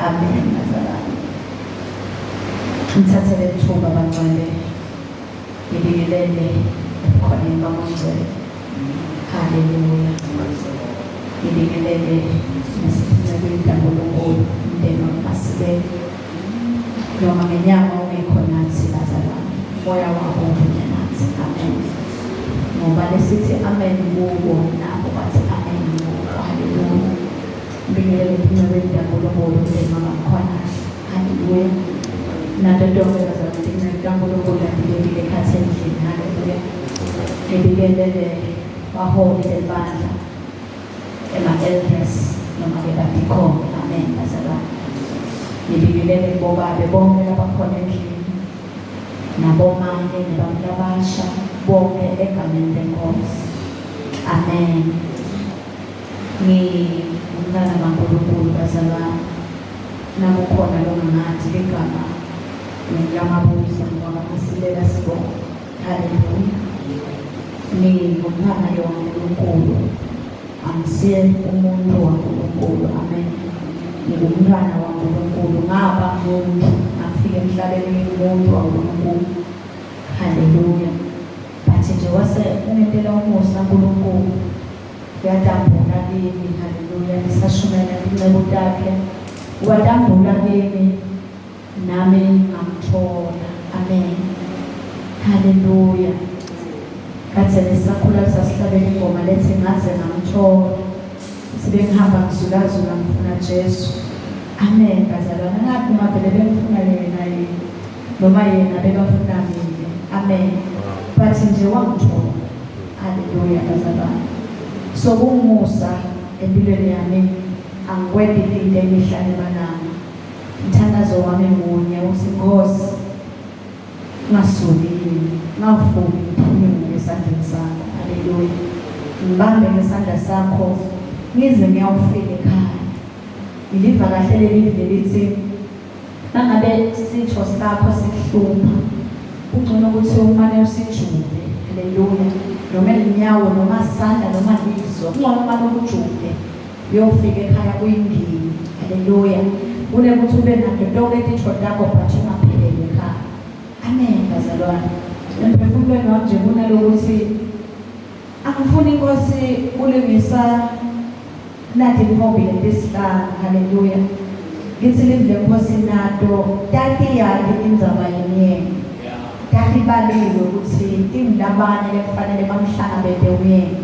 Amen. Ngithathele ithuba bancane ngibingelele khona bamongcwele. Haleluya. Ngibingelele nesifinyelo indabulo umndeni Masilela. Noma ngenyama ungekhona nathi bazalwane. Moya wakho unye nathi. Amen. Ngoba lesithi amen kuwo nabo bathi amen kuwo. Haleluya. Ngibingelele indabulo umndeni khona. Haleluya. Nadodonke bazalwane indabulo ndilekile khathi endlini. Haleluya. Ngibingelele baholi belibandla ema-elders noma bebadikoni. Amen bazalwane. Ngibingelele bobabe bonke abakhona endlini nabomanye nabantu abasha bonke egameni lenkosi. Amen. Ngumntana kaNkulunkulu bazalwane. Nakukhona longathi igama ngiyamabuza ngoba Masilela sibonga. Haleluya. Ngumntana kaNkulunkulu. Angisiye umuntu waNkulunkulu. Amen. Ngumntwana waNkulunkulu. Ngaba umuntu afike emhlabeni umuntu waNkulunkulu. Haleluya. Bathi nje wase ungetela umusa kaNkulunkulu uyadambula kimi. Haleluya. Ngisashumela incebo yakhe wadambula kimi nami ngamthola. Amen. Haleluya. Kathi nisakhula sasihlabela ingoma lethi ngaze ngamthola. Sibe ngihamba ngizulazula ngifuna Jesu. Amen bazalwane. Ngathi mavele bemfuna yena noma yena bebafuna mina. Amen. Bathi nje wangithola. Haleluya bazalwane. So kumusa empilweni yami angikwendi into emihlane banami. Umthandazo wami munye uthi Nkosi ngasuli ngavumi ngiphunyuke esandleni sakho. Haleluya. Ngibambe ngesandla sakho ngize ngiyawufika ekhaya. Ngiliva kahle leli lithi nangabe sitho sakho sikuhlupha ungcono ukuthi umane usijule. Haleluya. Noma inyawo noma isandla noma izwo ungcono umane ukujule uyofika ekhaya kuyindini. Haleluya. Kunekuthi ube nayo lonke itho lakho but ungapheleli ekhaya. Amen bazalwane. Emphefumulweni wami nje kunalokuthi akufuni Inkosi kulungisa nathi ihobby lesihlanu. Haleluya. Ngithi livile Nkosi nato tati yakhe indzaba yemyeni. Tati baliwe ukuthi indabane lekufanele bamhlangabele uyena.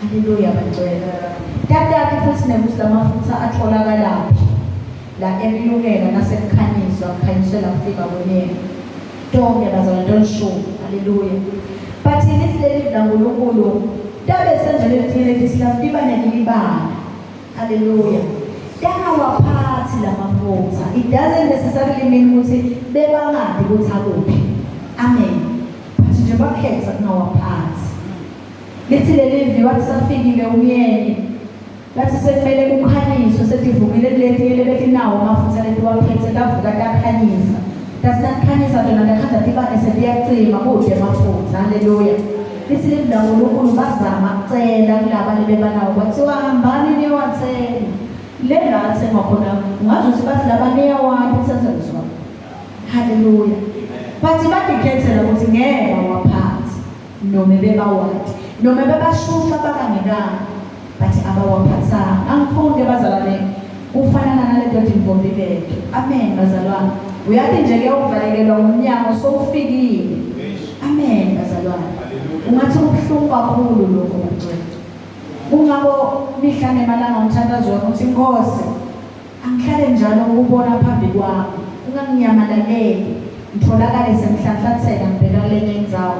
Haleluya bantwana. Tati futhi nekuthi lamafutha atholakalaphi la emlungela nasemkhanyiswa khanyisela kufika kuyena. Tonke bazalwane don't show. Haleluya. But in this lady kaNkulunkulu tabe senjalo lethile liba nelibala. Haleluya. Dangawaphathi lamafutha. It doesn't necessarily mean ukuthi bebangadi ukuthi akuphi. Amen. But nje bakhetha kungawaphathi. Lithi leli wathi safikile umyeni. Lathi sekumele kukhanyiswe setivukile leli bethi nawo amafutha leti waphethe kavuka takhanyisa. Tasinakhanyisa lona ndakhanda tibane sebiyacima kude amafutha. Haleluya. Lithi leli kaNkulunkulu bazama kucela kulaba lebebanawo kwathiwa hambani niyowathela. Lela athengwa khona ungazi ukuthi bathi laba niyawathi senziswa. Haleluya. Bathi badikhethela ukuthi ngeke waphathi noma bebawathi noma bebashusha bakangekanga bathi abawaphathanga. Angifunde bazalwane ufanana nalento ndimvondile. Amen bazalwane. Uyathi nje ke uvalekelwa umnyango sowufikile. Amen bazalwane. Ungathi ubuhlungu kakhulu lokho bantwana. Ungabo mihlane emalanga umthandazo ukuthi Nkosi angihlale njalo ukubona phambi kwami. Unganginyamaleli ngitholakale semhlanhlatheka ngibheka kule ndzawo.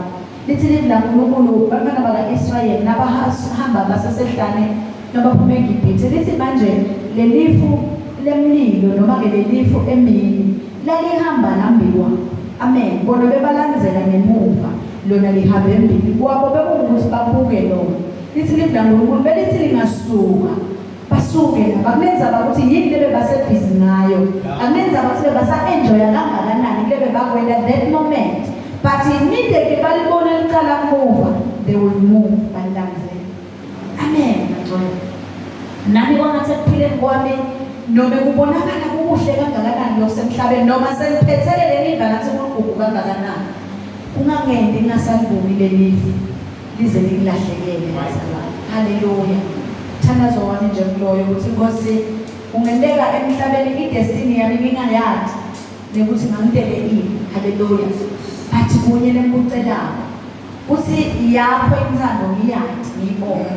Lithi lithi laNkulunkulu bantwana baka-Israyeli nabahamba basesehlane nabaphuma eGibhithe. Lithi manje lelifu lemlilo noma ke lelifu emini lalihamba nambiwa. Amen. Bona bebalandzela ngemuva lona lihambe embili kwabo bekuwukuthi babuke lona. Lithi lithi laNkulunkulu belithi lingasuka basuke akumenza ukuthi yini lebe basebhizi ngayo. Akumenza ukuthi bebasa-enjoya kangakanani lebe bakwela that moment. But immediately balibona licala kuva they will move balandzela. Amen. Nami kwangathi ekuphileni kwami noma kubonakala kuhle kangakanani lo semhlabeni noma seniphethelele niva ngathi uNkulunkulu kangakanani kungangendi ningasaliboni lelifi lize lilahlekele bazalwane. Haleluya. Thandazo wami nje kuloyo ukuthi Nkosi ungenteka emhlabeni idestiny yami ngingayazi nekuthi ngangidele ini. Haleluya. Bathi kunye nembucelako uthi yapho inzando ngiyathi ngiyibona.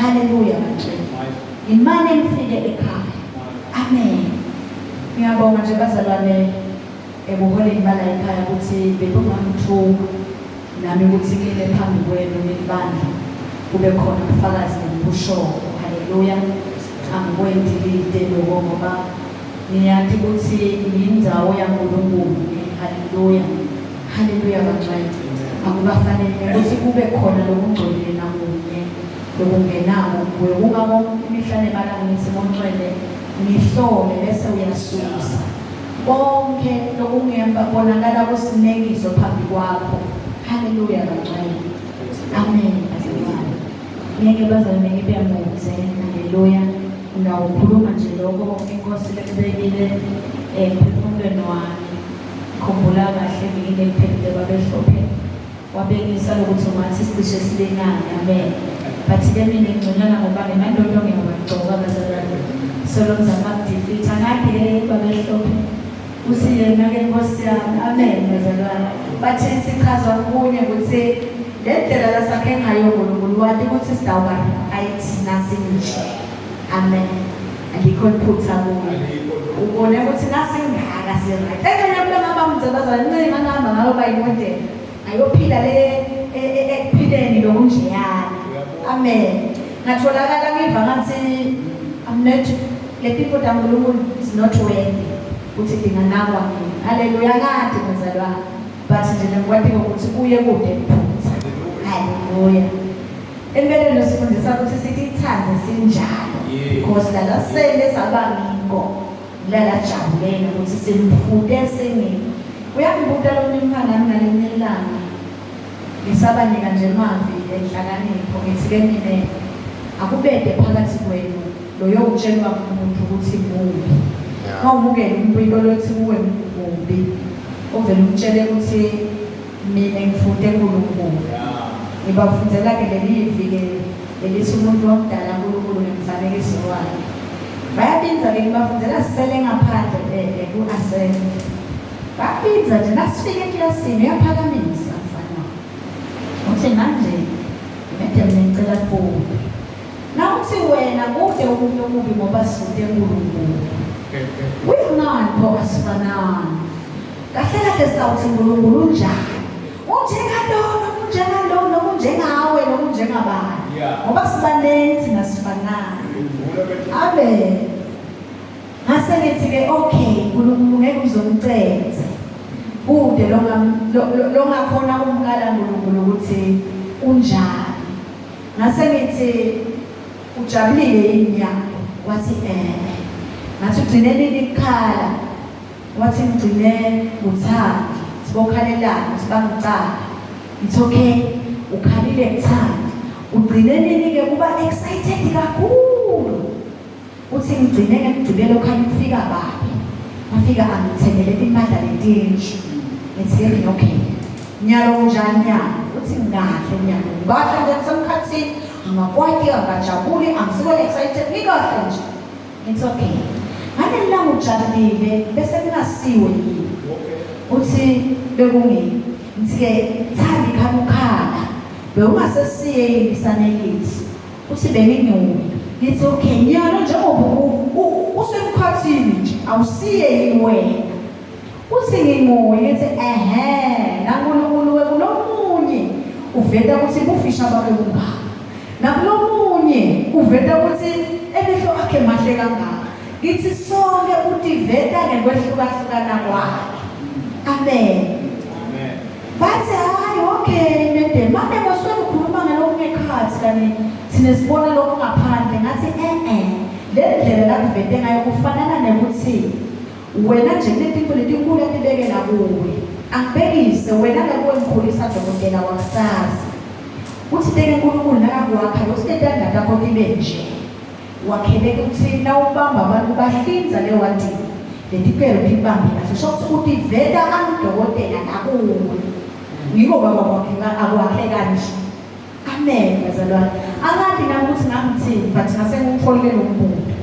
Haleluya bantwana. Imani ngifike ekhaya. Amen. Ngiyabonga nje bazalwane ebuholeni bala ekhaya ukuthi bebungangithuka nami ukuthi ngile phambi kwenu nilibandla kube khona ubufakazi nobushoko. Haleluya. Angikwendelile lokho ngoba niyathi ukuthi yindzawo yaNkulunkulu. Haleluya. Haleluya bantwana. Akubafanele ukuthi kube khona lokungcolile namunye lokungenawo kuwe kungabo imihlane emalanga ngisemonxele ngihlole bese uyasusa konke lokungemba bonakala kusinekiso phambi kwakho. Haleluya bantwana. Amen. Bazalwane ngeke bazalwane ngibe muze. Haleluya. Ngawukhuluma nje lokho Inkosi lekubekile emphefumulweni wami. Khumbula kahle viki eliphelile babehlophe wabekisa lokuthi ungathi sicishe silingane. Amen. Bathi-ke mina ngingconywana ngoba ngemandondo ngiyabagcoka bazalwane solo ngizama ukudifitha ngakhe babehlophe uthi yena-ke Nkosi yami. Amen bazalwane. Bathi sichazwa kunye ukuthi le ndlela lasakhe ngayo uNkulunkulu wathi ukuthi sidawuka ayithi nasinje. Amen. Alikho liphutha kuyo ubone ukuthi nasingaka sirayt enyabula ngabamze bazalwane ngihamba ngayo bayimodela ayophila le ekuphileni lokunjeyana. Amen. Ngatholakala ngiva ngathi amnet le people kaNkulunkulu is not worthy uthi dinganakwa mina. Haleluya. Kade bazalwane bathi nje ngikwathi ukuthi kuye kude kuphutha. Haleluya. Empeleni sifundisa ukuthi sithi ithanze sinjalo because lala sele sabangingo lala jabulene ukuthi simfude sengini. Uyambuta lo mfana nami ngalenelanga ngisabanika nje mavi enhlakanipho ngithi-ke mina akubede phakathi kwenu loyo utshelwa umuntu ukuthi mubi. Ngawumukela umuntu lothi kuwe mubi ovele umtshele ukuthi mina ngifunde kuNkulunkulu. Ngibafundzela-ke leli viki elithi umuntu wamdala uNkulunkulu ngemfanekiso wakhe. Bayabinza-ke ngibafundzela sisele ngaphandle ku-assemble. Babinza nje nasifike eklasini uyaphakamisa mfana uthi manje ngide mina ngicela kuwe nawuthi wena kude umuntu omubi ngoba sifunde kuNkulunkulu. Kuyingani pho asifanani? Kahle kahle sawuthi uNkulunkulu unjani? Unjengalona, unjengalona, unjengawe noma unjengabani ngoba sibanengi thina sifanani. Amen. Ngase ngithi-ke okay uNkulunkulu ngeke uzomcenze kude longakhona kumkala uNkulunkulu ukuthi unjani. Ngase ngithi ujabulile yini yakho? Wathi ngathi ugcineni ikhala. Wathi ngigcine uthando sibokhalelana sibangicala. It's okay ukhalile kuthanda ugcine nini-ke kuba excited kakhulu uthi ngigcine ngekugcinela ukhanya ukufika babi wafika angithengelele imadla letintshu. Ngithi-ke okay nyalo kunjani nyalo? Uthi ngikahle nyalo ngibasha nje kusemkhathini angakwati angajabuli angisiko excited ngikahle nje. It's okay ngalelilanga ujabulile bese ngingasiwe yini uthi bekungini. Ngithi-ke thanda ikhanda ukhala bewungasesiye yini isanekiso uthi benginyuki. Ngithi okay nyalo njengoba usemkhathini nje awusiye yini wena? Uthi nginguye. Ngithi naNkulunkulu kulomunye uveta ukuthi bufisha bakhe bungaka nakulomunye uveta ukuthi emehlo akhe mahle kangaka. Ngithi sonke utiveta ngekwehlukahlukana kwakhe. Amen. Bathi hayi okay nede manje ngoswele ukhuluma ngalokho ngekhathi kani thina sibona lokho ngaphandle. Ngathi le ndlela lakuvete ngayo kufanana nekuthi wena nje kunetinto letinkulu etibekela kuwe angibekise wena ngakuwe mkhulisa dokotela wakusasa uthi teke uNkulunkulu nakakwakha lositenda takho libe nje wakheleke ukuthi na ubamba abantu bahlinza le wadini Letikelo libambe kahle shokuthi uthi veta angudokotela nakuwe ngiko baba kwakhe akwakhe kanje. Amen bazalwane. Akade nakuthi ngamthini but ngasengikholele umuntu.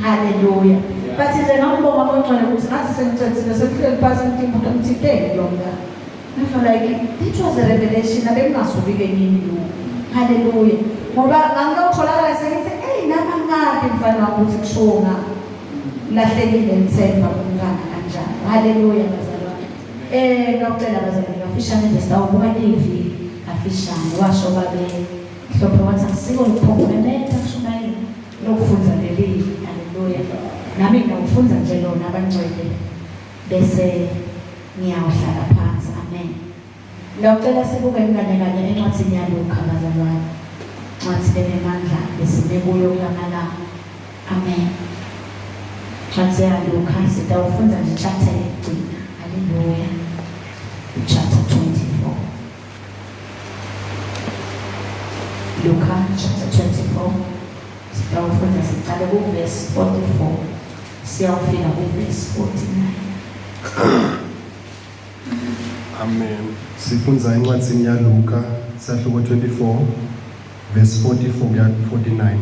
Hallelujah. But nje ngambonga ngoNcwele ukuthi ngathi sengicethile sekuhleli phansi ngimbuka ngithithele yona. I feel like it was a revelation abengasuki ke yini lo. Hallelujah. Ngoba ngangiyotholakala sengithi namangaphi mfana wami ukuthi kushonga lahlekile ngithemba umngane kanjani. Hallelujah bazalwane. Ngicela bazalwane ngafishane nje sawubuka TV afishane washo babe hlophe wathi akusiko ukuphomela kushumayela lokufunza leli. Hallelujah. Nami ngikufunza nje lona abangcwele bese ngiyawuhlala phansi. Amen. Ngicela sibuke ingane kanye encwadini yaLuka bazalwane. Wathi lenemandla besime kuyo kulamala. Amen. Wathi yaLuka sitawufunza nje chapter yokugcina. Hallelujah. Chapter 24. Luka chapter 24. Sitawufunza siqale ku verse 44 siyafika ku verse 49. Amen. Sifunza encwadini yaLuka sahluko 24 verse 44 kuya 49.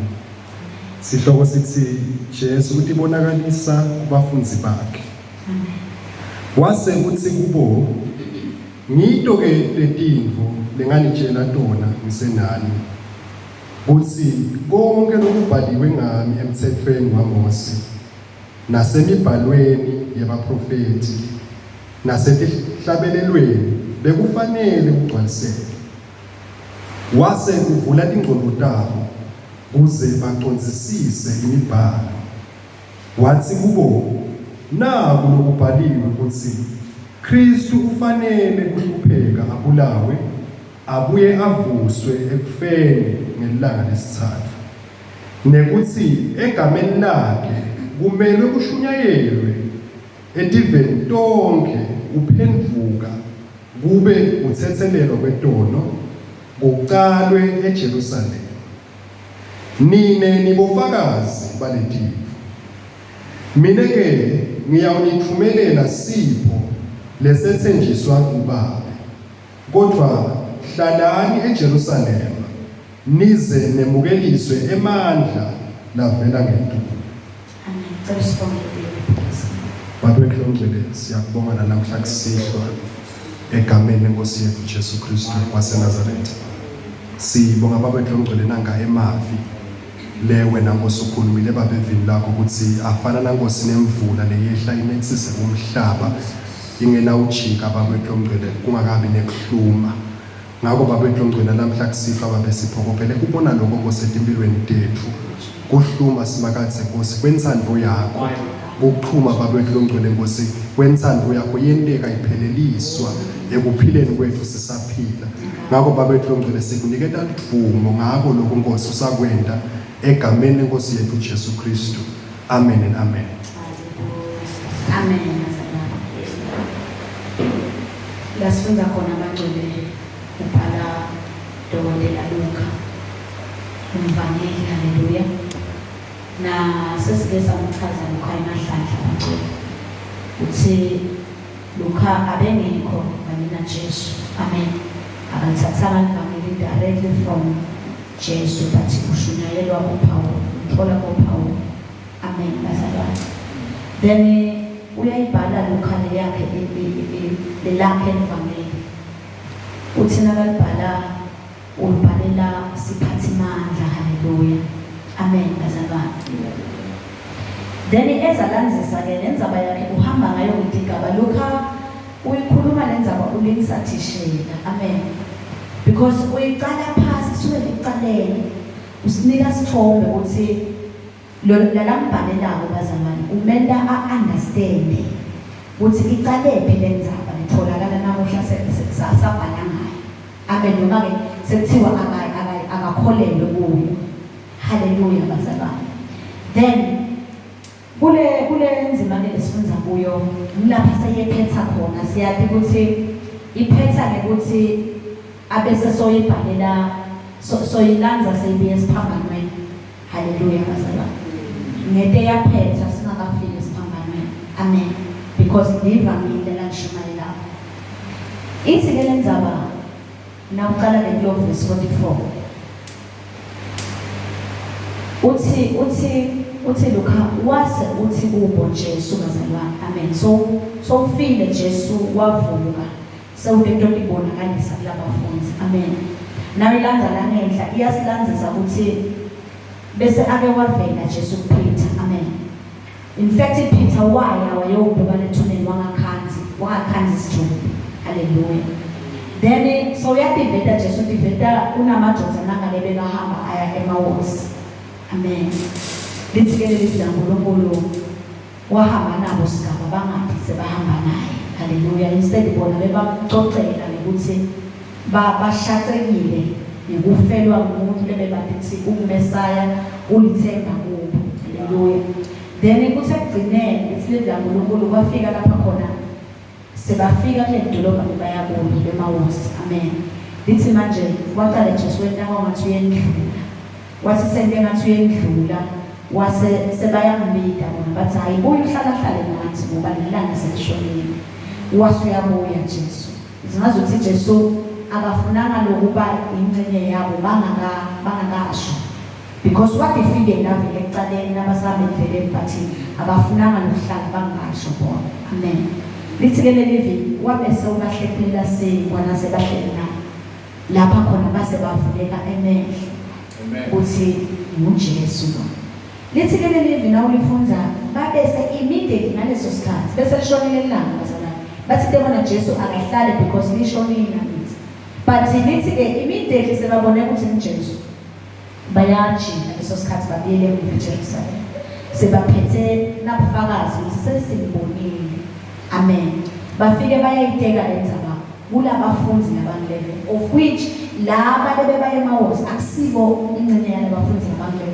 Sihloko sithi Jesu uthi bonakalisa kubafunzi bakhe. Wase kuthi kubo ngito ke letinvo lenganitshela tona ngisenani. Uthi konke lokubhaliwe ngami emthethweni waMose nasemibhalweni yabaprofeti nasetihlabelelweni bekufanele kugcwaliseke. Wase kuvula ingqondo zabo kuze baqonzisise imibhalo. Wathi kubo naku lokubhaliwe ukuthi Kristu ufanele ukupheka abulawe abuye avuswe ekufeni ngelanga lesithathu. Nekuthi egameni lakhe kumele kushunyayelwe etiveni tonke uphenduka kube uthethelelwa kwetono kuqalwe eJerusalema. Nine nibofakazi baletivo. Mina ke ngiyawunithumelela sipho lesethenjiswa kuBaba. Kodwa hlalani eJerusalema nize nemukeliswe emandla lavela ngentulo. Babekhlongcwele siyakubonga namhla kusihlwa egameni lenkosi yethu Jesu Kristu waseNazaretha. Sibonga babekhlongcwele nanga emavi le wena Nkosi ukhulumile babevini lakho ukuthi afana naNkosi nemvula leyehla imethise umhlaba ingena ujika babekhlongcwele kungakabi nekuhluma. Ngakho babekhlongcwele namhla kusihlwa babesiphokophele kubona lokho kosetimpilweni tethu kuhluma simakathe Nkosi kwenzandvo yakho. Ukuxhuma babekhlongcwele Nkosi kwenzandvo yakho yenteka ipheleliswa ekuphileni kwethu sisaphila. Ngakho babekhlongcwele sikuniketa ivumo ngakho lokho Nkosi usakwenda egameni lenkosi yethu Jesu Kristu. Amen and amen. Amen. Lasifunda khona abangcwele ubhala dokotela Luka umvangeli. Haleluya. Na sesike samchaza Luka emahlandla abangcwele uthi Luka abengekho kanye na Jesu. Amen. Akathathanga ivangeli directly from Jesu but ushunyayelwa uPaul, uthola uPaul. Amen bazalwane. Then uyayibhala Luka yakhe lelakhe ivangeli. Uthi nakalibhala ulibhalela siphathimandla. Haleluya. Amen bazalwane. Then ezalandzisa ke lenzaba yakhe uhamba ngayo ngitigaba. Luka uyikhuluma lenzaba ulingisa thishela. Amen. Because uyiqala phasi suke liqaleni usinika sithombe ukuthi lo lalambhalelako bazalwane umenda a-understand ukuthi iqalephi lenzaba litholakala namuhla sesabhala ngayo. Amen. Noma ke sekuthiwa akakholelwe kuyo. Haleluya bazalwane. Then kule nzima lesifundza kuyo lapha seyephetha khona siyathi ukuthi iphetha ngekuthi abese soyibhalela soyilanza seyibuye esiphambanweni. Haleluya bazalwane. Ngete yaphetha singakafiki esiphambanweni. Amen. Because ngivamile la ngishumayela. Ithi ke lenzaba nawuqala le verse 44. Uthi Luka wase uthi kubo Jesu bazalwane. Amen. So ufile Jesu wavuka. Sewulento libonakalisa kulabafundi. Amen. Nawe ilandza la ngenhla iyasilandzisa ukuthi bese ake wavela Jesu kuPeter. Amen. In fact Peter waya wayobhekana ethuneni wangakhanzi isithombe. Hallelujah. Then so uyadiveta Jesu diveta unamadoda ngale bekahamba aya eMaus. Amen. Lithike leli uNkulunkulu wahamba nabo sigaba bangathi sebahamba naye. Hallelujah. Instead bona bebamxoxela ukuthi bashaqekile ngokufelwa umuntu lebebathi uMesaya ulithemba kubo. Hallelujah. Then kusekugcineni isilivya uNkulunkulu bafika lapha khona sebafika kule dolobha bayabona beMaus. Amen. Lithi manje waqala Jesu wena ngathi uyendlula. Wathi sente ngathi uyendlula wase sebayambida bona bathi hayi buya uhlala nathi ngoba lelanga selishonile. Wasuyabuya Jesu. Izingazo ukuthi Jesu akafunanga lokuba ingcenye yabo bangakasho. Because what ifike navile ecaleni nabasabe endleleni bathi abafunanga lokuhlala bangasho bona. Amen. Lithi ke leli wabese ubahlephela sekwana sebahlelana. Lapha khona base bavuleka emehlo. Uthi uJesu lo. Lithi ke leli nawulifunza babese immediately ngaleso sikhathi bese lishonile ilanga bazalwane. Bathi bona Jesu akahlale because lishonile nakithi. But lithi ke immediately sebabone ukuthi uJesu bayajika leso sikhathi babiyele eJerusalem. Sebaphethe nabufakazi ukuthi sesimbonile. Amen. Bafike bayayiteka lenzaba kulabafundi nabantu of which laba bebaya eMaus akusibo ingcenye yabafundi nabantu.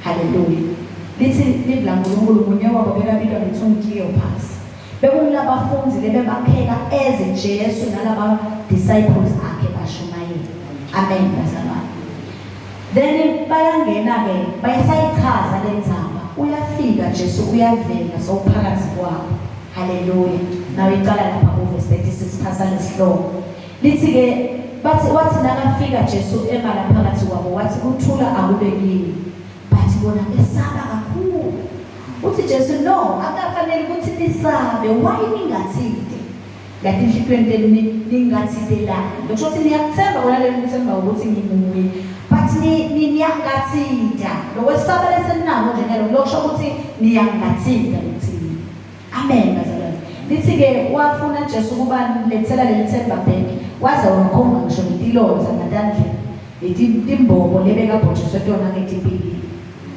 Hallelujah. Lithi livla uNkulunkulu munye wabo bekabizwa ngokuthi Cleopas. Bekulabafundi lebebakheka eze Jesu nalaba disciples akhe bashumayela. Amen bazalwane. Then bayangena ke bayasayichaza lenzaba. Uyafika Jesu uyavela sowuphakathi kwabo. Hallelujah. Now iqala lapha ku verse 36 phasa lesihloko. Lithi ke wathi nakafika Jesu emala phakathi kwabo wathi uthula akube kini. Bathi bona besaba kakhulu. Uthi Jesu no, akafanele ukuthi nisabe. Why ningathinte? Like inhlipweni ningathinte la. Lokho ukuthi niyakuthemba bona lenithemba ukuthi ngimuwe. But niyangathinta. Lokwesaba lesenabo nje lokho ukuthi niyangathinta ukuthi. Amen bazalwane. Lithi ke wafuna Jesu kuba lethela lelithemba back. Waze wakhomba ngisho itilonza ngadandle. Itimbobo lebeka bhotshiswe tona ngetipili.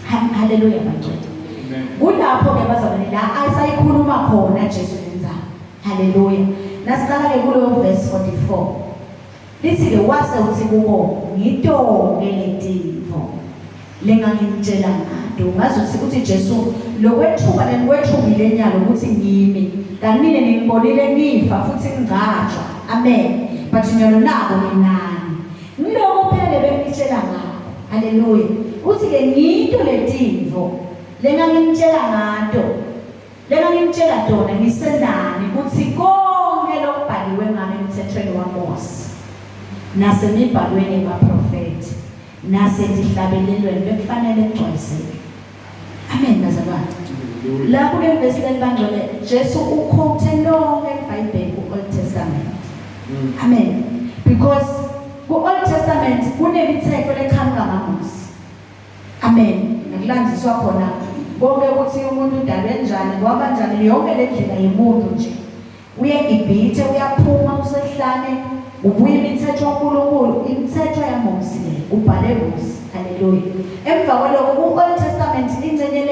Hallelujah bantwana. Amen. Kulapho ke bazalwane la asayikhuluma khona Jesu lenzaba. Hallelujah. Nasiqala ke kulo verse 44. Lithi ke wase uthi kubo ngidonke letimvo lengangimtshela ngayo. Ngazi ukuthi Jesu lokwethuka lenkwethukile enyalo ukuthi ngimi kanine ningibonile ngifa futhi ngicatshwa. Amen. But nyalo nabo nginani. Ngiloko phela bengitshela ngayo. Hallelujah. Uthi ke ngito letimvo lengangimtshela ngayo. Lengangimtshela tona ngisenani ukuthi konke lokubhaliwe ngami emthethweni waMose. Nasemibhalweni kaprofeti. Nasedihlabelelweni bekufanele kugcwaliseke. Amen bazalwane. Lapho ke verse elibangcwele Jesu ukhothe lonke iBhayibheli ku-Old Testament. Amen. Because ku-Old Testament kunemithetho leqhamuka ngaMose. Amen. Nakulandziswa khona konke ukuthi umuntu udalwe njani ngoba njani yonke le ndlela yemuntu nje. Uyegibhithe uyaphuma usehlane ubuye imithetho kaNkulunkulu imithetho yaMose ubhale Mose. Hallelujah. Emva kwalokho ku-Old Testament ingcenye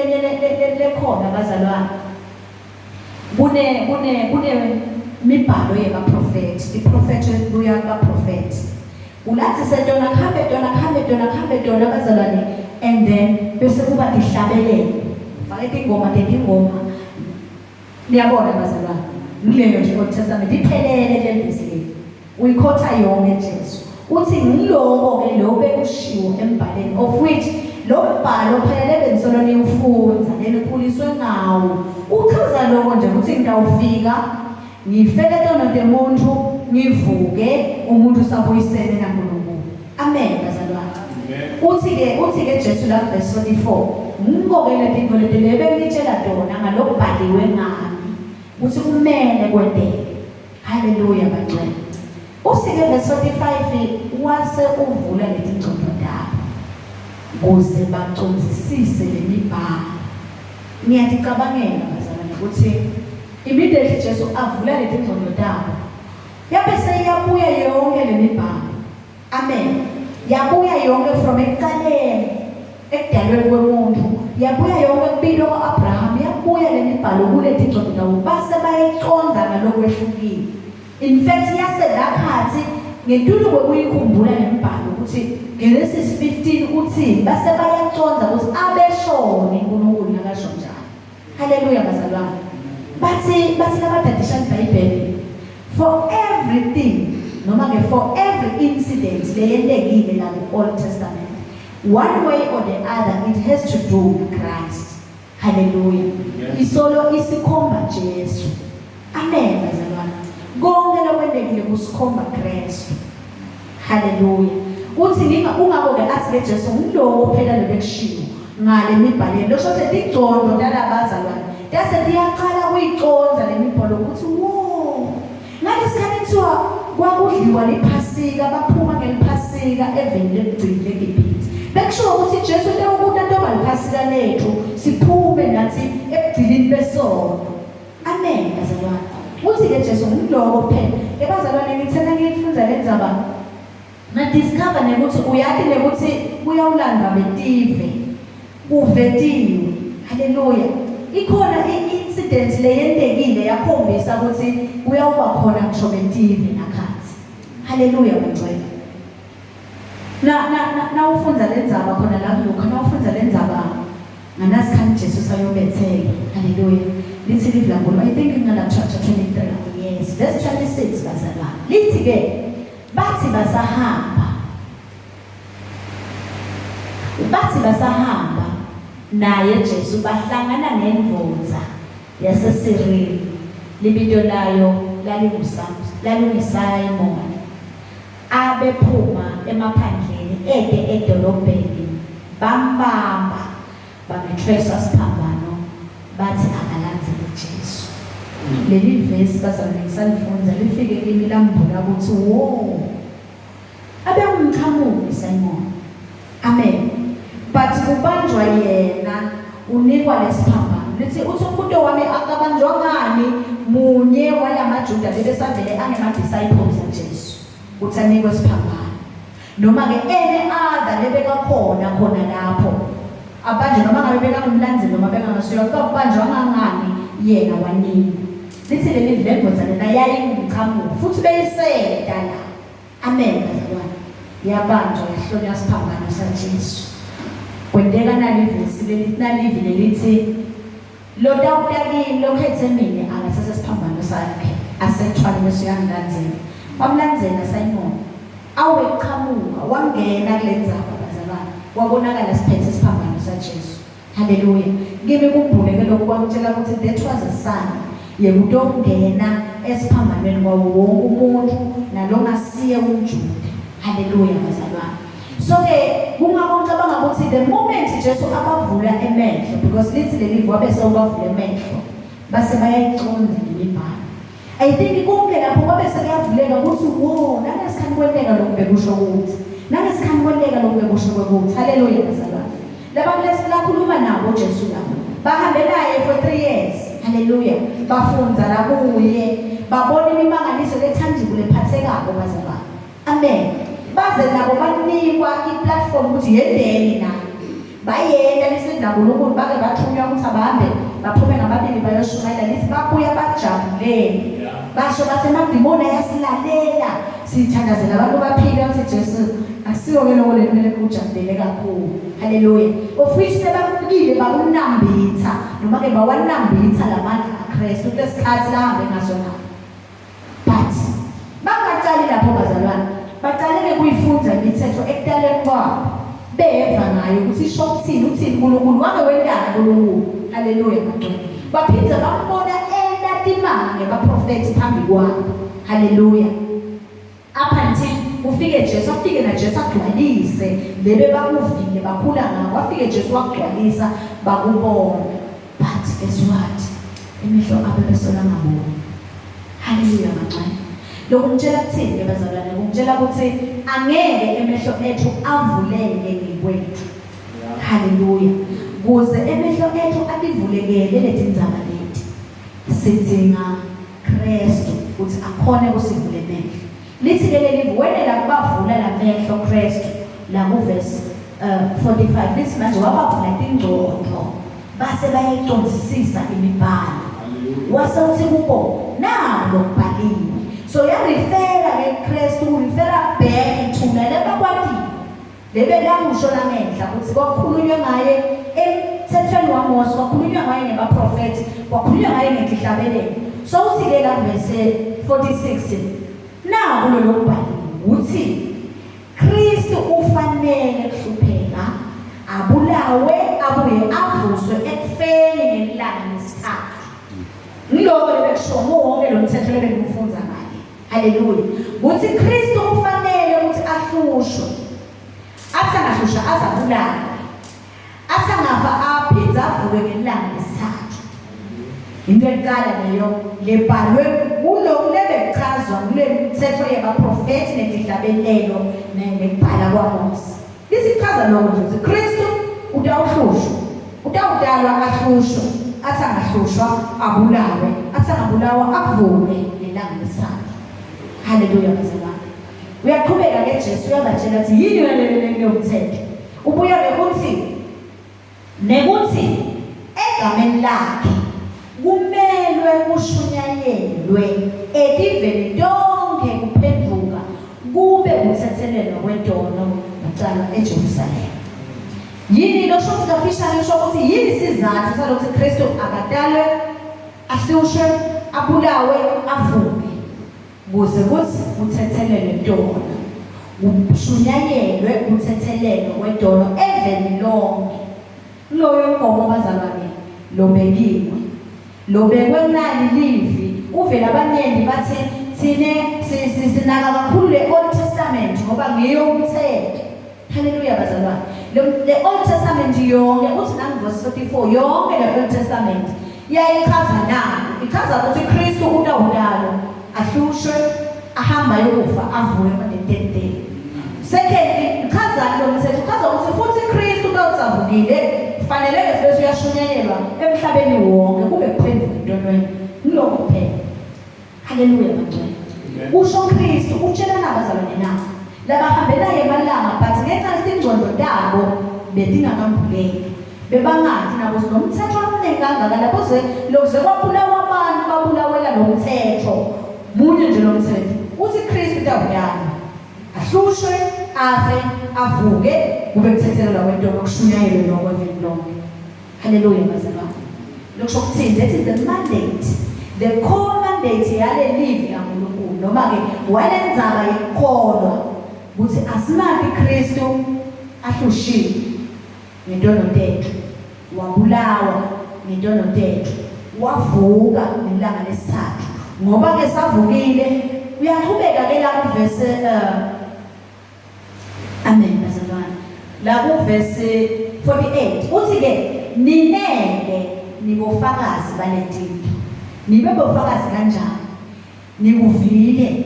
lekhona bazalwane. Kune mibhalo yebaprofeti. Iprofeti kuya kaprofeti. Ulathi sedona khambe dona bazalwane and then bese kuba dihlabelele. Fake ingoma. Niyabona bazalwane. Ngileyo nje Old Testament iphelele le ndisi. Uyikhotha yonke Jesu. Uthi ngiloko ke lo bekushiwo embhaleni of which lo mbhalo phela lebensolo niwufunza nelikhuliswe ngawo uchaza lokho nje ukuthi ngidawufika ngifele tono demuntu ngivuke umuntu usabuyisene naNkulunkulu. Amen bazalwane. Uthi ke Jesu la verse 44 ngikokele into leti lebengitshela dona ngalokubhaliwe ngami ukuthi kumele kwendeke. Haleluya bangcwele. Usike verse 45 wase uvula letingcondo ndaba ukuze baqonzisise lemibhalo. Ngiyacabangela bazalwane ukuthi immediately Jesu avula letingcondo ndaba yabe seyabuya yonke lemibhalo. Amen. Yabuya yonke from ekuqaleni ekudalweni komuntu, yabuya yonke kumpilo ka-Abraham, yabuya lemibhalo kuletingcondo ndaba base bayiconza ngalokwehlukile. In fact yaselakhathi ngentulo kwekuyikhumbula lemibhalo ukuthi Genesis 15 uthi base bayaconza ukuthi abeshone uNkulunkulu nakasho njalo. Haleluya bazalwane. Bathi labadadisha iBhayibheli for everything noma ke for every incident leyendekile la ku-Old Testament, one way or the other it has to do with Christ. Hallelujah. Isolo isikhomba Jesu. Amen bazalwane. Konke lokwendekile kusikhomba Kristu. Hallelujah. Uthi ungabo-ke athi ke Jesu ngiloko phela lobekushiwo ngale mibhalweni lo shothe igcondo lalabazalwane yase liyaqala ukuyiconza lemibhalo ukuthi wo ngalesikhathi kuthiwa kwakudliwa liphasika baphuma ngeliphasika eveni lekugcina leGibhithe bekusho ukuthi Jesu ukuthi ntoba liphasika lethu siphume nathi ebugcinini besonto. Amen bazalwane. Uthi ke Jesu ngiloko phela ebazalwane ngithena ngiyifunza lenzaba na discover nekuthi uyathi nekuthi kuyawulanda betive kuvetiwe. Haleluya. Ikhona i-incident leyendekile yakhombisa ukuthi uyawuba khona ngisho betive nakhathi. Haleluya bangcwele. Na ufunza lenzaba khona la kuLuka na ufunza lenzaba nganasikhathi Jesu sayobetheka. Haleluya. Lithi livula I think in la chapter 23 yes verse 26 bazalwane. Lithi ke bathi basahamba naye Jesu bahlangana nendvodza yaseSiriyya libito layo lalinguSimon abephuma emaphandleni edolobheni bambamba bamethwesa siphambano bathi akalandele Jesu. Leli verse bazalwane ngisalifunza lifike kimi lambula ukuthi wo abe umqhamuki Simon. Amen. But kubanjwa yena unikwa lesiphambano. Lithi uthi umuntu wami akabanjwa ngani munye walamaJuda lebesavele angema-disciples kaJesu uthanikwe siphambano. Noma ke any other lebeka khona lapho abanje noma ngabe beka umlanzi noma beka ngasuya kubanjwa ngangani yena wanini. Lithi leli lemboza lena yayingumqhamuki futhi beyiseda la. Amen bazalwane. Yabanjwa yahlonywa siphambano saJesu. Kwendeka nalivile lithi lo dawutakini lokhethe mina angasase siphambano sakhe asethwala bese uyangilandzela. Wamlandzela Simon aweqhamuka wangena kulenzaba bazalwane wabonakala siphethe siphambano saJesu. Haleluya. Kimi kumbule ke lokho kwakutshela ukuthi that was a sign yekuthi ongena esiphambanweni kwawo wonke umuntu nalongasiye umJuda. Haleluya bazalwane. So ke kungakocabanga ukuthi the moment Jesu abavula emehlo because lithi leli wabe sewabavula emehlo base bayayiconza lemibhalo. I think konke lapho kwabe sekuyavuleka ukuthi wo nangesikhathi kwenteka lokhu bekusho ukuthi nangesikhathi kwenteka lokhu bekusho ukuthi haleluya bazalwane. Labantu lesikhuluma nabo Jesu lapho bahambe naye for 3 years. Haleluya. Bafunza la kuye babona imimangaliso lethandile lephathekako bazalwane. Amen. Baze nabo banikwa i-platform ukuthi yendeni nayo bayenda lisendawo lokuthi bake bathunywa ukuthi abahambe baphume ngababili bayoshumayela lithi babuya bajabulele basho bathi amadimoni ayasilalela sithandazela abantu baphile bathi Jesu asiyo-ke lokho lemele kujabulele kakhulu. Haleluya. Of which sebakukile bakunambitha noma-ke bawanambitha la mandla kaKristu kulesikhathi lahambe ngaso nabo. But bangaqali lapho bazalwane baqaleke kuyifunza imithetho ekudaleni kwabo beva ngayo ukuthi isho ukuthini uNkulunkulu wake wendana kuNkulunkulu. Haleluya maqoqo. Baphinda bambona elatimanga ngabaprofeti phambi kwabo. Haleluya. Up until ufike Jesu, afike na Jesu agcwalise lebe bakuvile bakhula ngako, afike Jesu wagcwalisa bakubona. But guess what? Imihlo abe besona ngabona. Haleluya maqoqo. Lokhu ngitshela kuthini bazalwane? Ngitshela ukuthi angeke emehlo ethu avuleke ngekwethu. Haleluya. Kuze emehlo ethu adivulekele letindzaba leti, sidinga Kristu ukuthi akhone kusivula emehlo. Lithi ke leli vuwele la kubavula la mehlo Kristu la kuverse 45 lithi manje wabavula ingqondo base bayiqondisisa imibhalo. Wase uthi kubo nalo kubhaliwe. So ya refera ke Kristu refera back to laba kwathi lebe la ngisho la ngenhla ukuthi kwakhulunywa ngaye emthethweni waMose, kwakhulunywa ngaye ngebaprofeti, kwakhulunywa ngaye ngenhlabelelo. So uthi ke la verse 46 na kulo lokubhaliwe uthi Kristu ufanele kuhlupheka, abulawe, abuye avuswe ekufeni ngelanga lesithathu. Ngiloko lebekusho wonke lo mthetho lebengifunza ngaye. Haleluya. Uthi Kristu ufanele ukuthi ahlushwe. Athi angahlushwa azabulawe. Athi angafa aphindze avuke ngelanga lesithathu. Into eqala leyo lebhalwe kuloko lebekuchazwa kule mthetho yabaprofeti nenhlabelelo nekubhala kwaMose. Lisichaza lokho nje ukuthi Kristu utawuhlushwa. Utawudalwa ahlushwe. Athi angahlushwa abulawe. Athi angabulawa avuke ngelanga lesithathu. Haleluya bazalwane. Uyaqhubeka ke Jesu uyabatshela ukuthi yini leyo mthetho. Ubuya nekuthi egameni lakhe kumelwe kushunyayelwe ediveni lonke kuphenduka kube ukuthethelelwa kwedono kuqala eJerusalema. Yini lo shothi kafishane lisho ukuthi yini sizathu salokuthi Kristu akadalwe, ahlushwe, abulawe, avuke. Kuze kuthi uthethelelwe idono, ushunyayelwe uthethelelwe kwedono eveni lonke. Loyo ngoba bazalwane lobekiwe. Lobekwe nani livi uvela abanyengi bathi thine sinaka kakhulu le Old Testament ngoba ngiyo umthetho. Haleluya bazalwane. Le Old Testament yonke uthi verse 44 yonke le Old Testament yayichaza nani? Ichaza ukuthi Kristu utawudalwa, ahlushwe, ahamba yokufa, avuke on the 10th day. Second, ichaza lo mthetho ichaza ukuthi futhi Kristu utawusavukile fanele bese uyashunyayelwa emhlabeni wonke kube kuphenduka entondweni. Ngilokho kuphela. Haleluya bantwana. Usho Kristu utshela nabazalwane nabo labahambela emalanga but ngenxa isingcondo dabo bedingakambuleki. Bebangathi nabo sinomthetho omningi kangaka lapho lokuze kwabulawa abantu babulawela lo mthetho. Munye nje lo mthetho. Uthi Kristu utawudalwa, ahlushwe, afe, avuke, kube kuthethelelwa kwedono kushunyayelwe nokweveni lonke. Haleluya bazalwane. Lokusho ukuthini? That is the mandate. The core mandate yale livi kaNkulunkulu noma ke walendzaba yekholwa ukuthi asimaphi Kristu ahlushiwe ngedono tethu, wabulawa ngedono tethu, wavuka ngelanga lesithathu. Ngoba ke savukile uyaqhubeka ke la kuverse amen bazalwane. La kuverse 48 uthi ke nineke nibofakazi balentinto. Nibe bofakazi kanjani? Nikuvile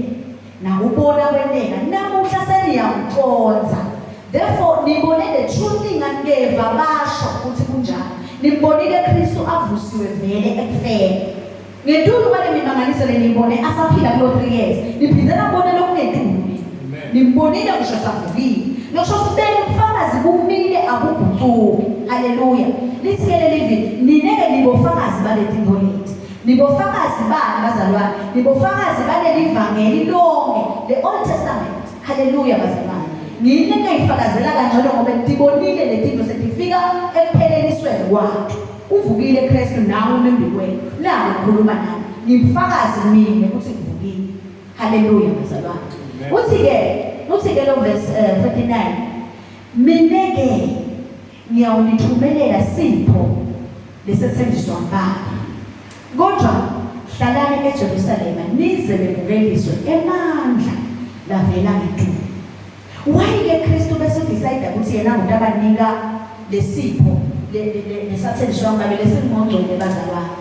na ubona kweneka namuhla seniyakuconza. Therefore nibone the true thing angeva basho ukuthi kunjani. Nimbonile Kristu avusiwe vele ekufeni. Ngedudu bale mimanganiso lenibone asaphila kulo 3 years. Niphinde nabone lokhu ngedudu. Nimbonile ngisho savukile. Ngisho sibene ubufakazi kumile abubhucuki. Haleluya. Lithi ke livi nineke nibofakazi balentinto leti. Nibofakazi bani bazalwane? Nibofakazi baleli ivangeli lonke the Old Testament. Haleluya bazalwane. Nina ngayifakazela kangcono ngoba ngibonile lezinto setifika ekuphelelenisweni kwakhe. Uvukile Kristu nawe unembi kwenu. Nalo ukhuluma nami. Ngimfakazi mina ukuthi ngivukile. Haleluya bazalwane. Uthi ke lo verse 39 Mina-ke ngiyawulithumelela Sipho lesetshenziswa Baba. Kodwa hlalani eJerusalema nize bebukeliswe emandla lavela ngedumo. Why-ke Kristu bese decide ukuthi yena ngumuntu abanika lesipho lesatshenziswa Baba lesimongcwele bazalwane?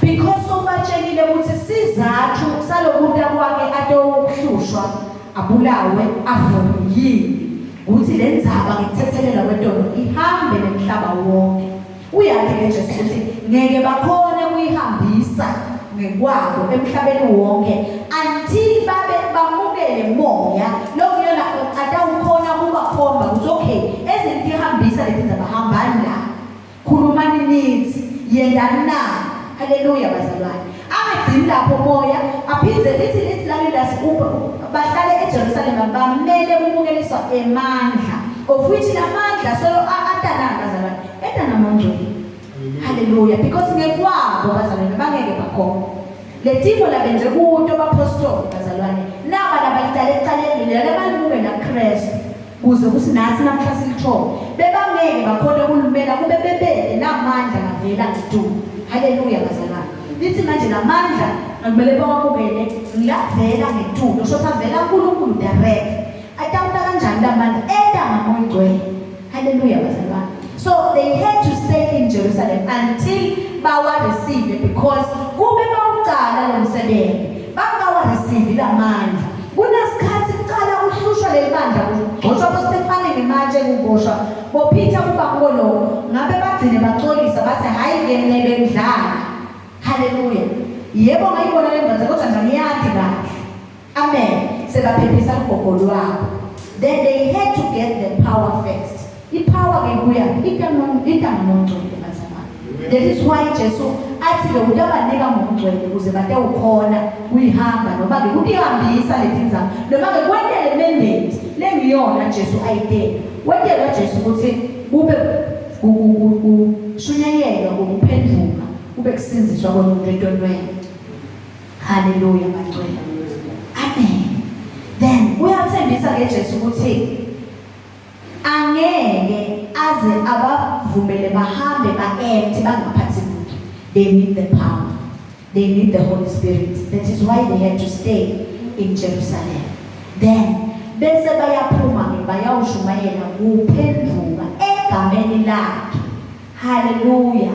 Because sobatshelile ukuthi sizathu salomuntu akwake atowuhlushwa abulawe avume yini ukuthi lenzaba ngikuthethelela kwentondo ihambe nemhlaba wonke. Uyathi ke Jesu ukuthi ngeke bakhona kuyihambisa ngekwabo emhlabeni wonke until babe bamukele moya lokuyona atawukhona kuba khomba ukuthi okay ezinto ihambisa lezi ndaba hambani la khulumani nithi yendani na. Haleluya bazalwane. Angagcini lapho moya aphindze lithi lami bahlale eJerusalema bamele kumukeliswa emandla of which lamandla solo atananga bazalwane etanamongcwele. Haleluya. Because ngekwabo bazalwane bangeke bakhona letimo labenze kuto bapostoli bazalwane naba labalitala ecaleni labalunge na Kristu kuze kuthi nathi namhla silithole bebangeke bakhona ukulumela kube bebele lamandla ngavela ngedumo. Haleluya bazalwane. Lithi manje lamandla akumele bawamukele ngiyavela ngedumo sho savela kuNkulunkulu direct. Atawuta kanjani lamandla etamamongcwele. Haleluya bazalwane. So they had to stay in Jerusalem until bawa receive because kube bawuqala lo msebenzi bawa receive lamandla. Kunesikhathi kuqala uhlushwa lelibandla ngoba Stefane ngemanje kuboshwa boPeter kubakolo ngabe bagcine baxolisa bathi hayi ke nebe ndlala. Haleluya. Yebo ngayibona lendoda kodwa njani yathi kahle. Amen. Sebaphephisa ugogo lwabo. Then they had to get the power first. Ipower ke kuya itamamongcwele bazalwane. That is why Jesu athi lo utabanika mongcwele ukuze batewukhona kuyihamba noma ke kutihambisa letinzaba noma ke kwendele mandate lengiyona Jesu ayidele. Wendela Jesu ukuthi kube kushunyayelwa ukuphendula kube kusinziswa komuntu entondweni. Haleluya bacela. Amen. Then uyathembisa ke Jesu ukuthi angeke aze abavumele bahambe baempty bangaphathi lutho. They need the power. They need the Holy Spirit. That is why they had to stay in Jerusalem. Then bese bayaphuma ke bayawushumayela kuphenduka egameni lakhe. Haleluya.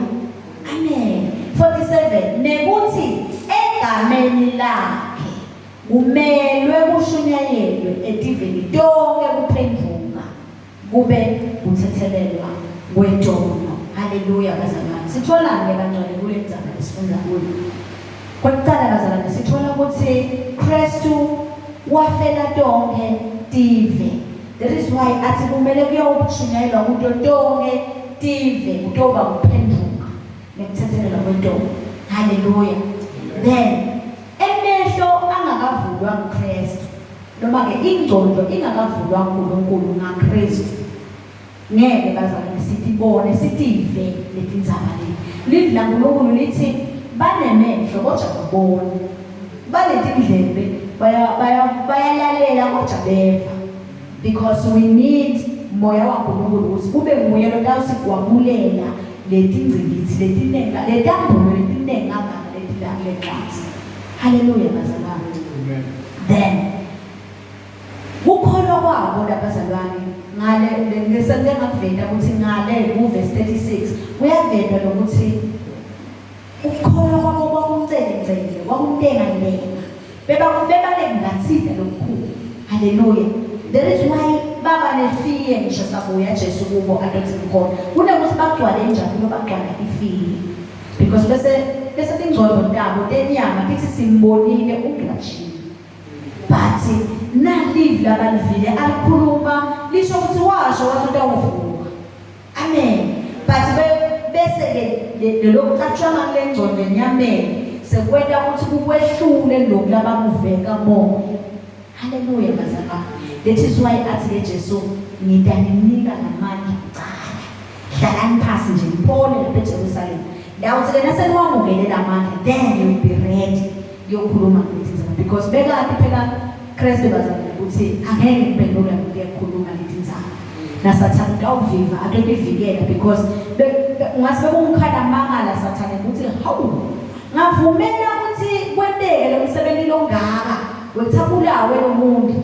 Amen. 47 nekuthi egameni lakhe kumelwe kushunyayelwe edivini donke kuphenduka kube uthethelelwa kwentono. Haleluya bazalwane. Sithola ke bantwana kule ndzaba lesifunda kuyo. Kwakuqala bazalwane sithola ukuthi Kristu wafela tonke tive. That is why athi kumele kuyawushunyayelwa kuto tonke tive kutoba kuphenduka nekuthethelelwa kwentono. Haleluya. Then emehlo angakavulwa nguKristu noma ke ingcondo ingakavulwa uNkulunkulu ngaKristu ngeke bazalwane sitibone sitive letindzaba leti. Live la uNkulunkulu lithi banemehlo kodwa babone, banetindlebe bayalalela kodwa beva. Because we need moya waNkulunkulu ukuthi kube nguye lo tawusigwamulela letindzikithi letinenga letambulo letinenga ngaka letilangleqansi. Haleluya bazalwane. Amen. Then ukholwa kwabo labazalwane ngale ngesente ngavela ukuthi ngale kuverse 36 kuyavela lokuthi ukholwa kwabo kwakumcelengcele kwakumtengantenga bebale ngathida lokukhulu. Haleluya. That is why baba nefear ngisho sabuya Jesu kubo adothi khona kunokuthi bagcwale njani lo bagcwala ifear because bese tingcondo tabo tenyama tithi simbonile uNglashi but na live labalivile alikhuluma lisho ukuthi washo wathi utawuvuka. Amen. But bese ke lokucatshana lengcondo enyameni sekwenda ukuthi kukwehlule lokhu labakuveka moya. Haleluya bazalwane. That is why athi Jesu ngidaninika namandla kuqala. Hlalani phasi nje mpole lapha eJerusalem. Dawuthi ke naseniwamukele lamandla then you will be ready yokukhuluma ngezinto because beka phela Kristu bazalwane ukuthi angeke ngiphendule ukukhuluma lezinto. nasathane kawuviva atokuvikela because ngase kumkhala mangala sathane ukuthi hawu ngavumela ukuthi kwenteke lo msebenzi longaka wethabulawe lo muntu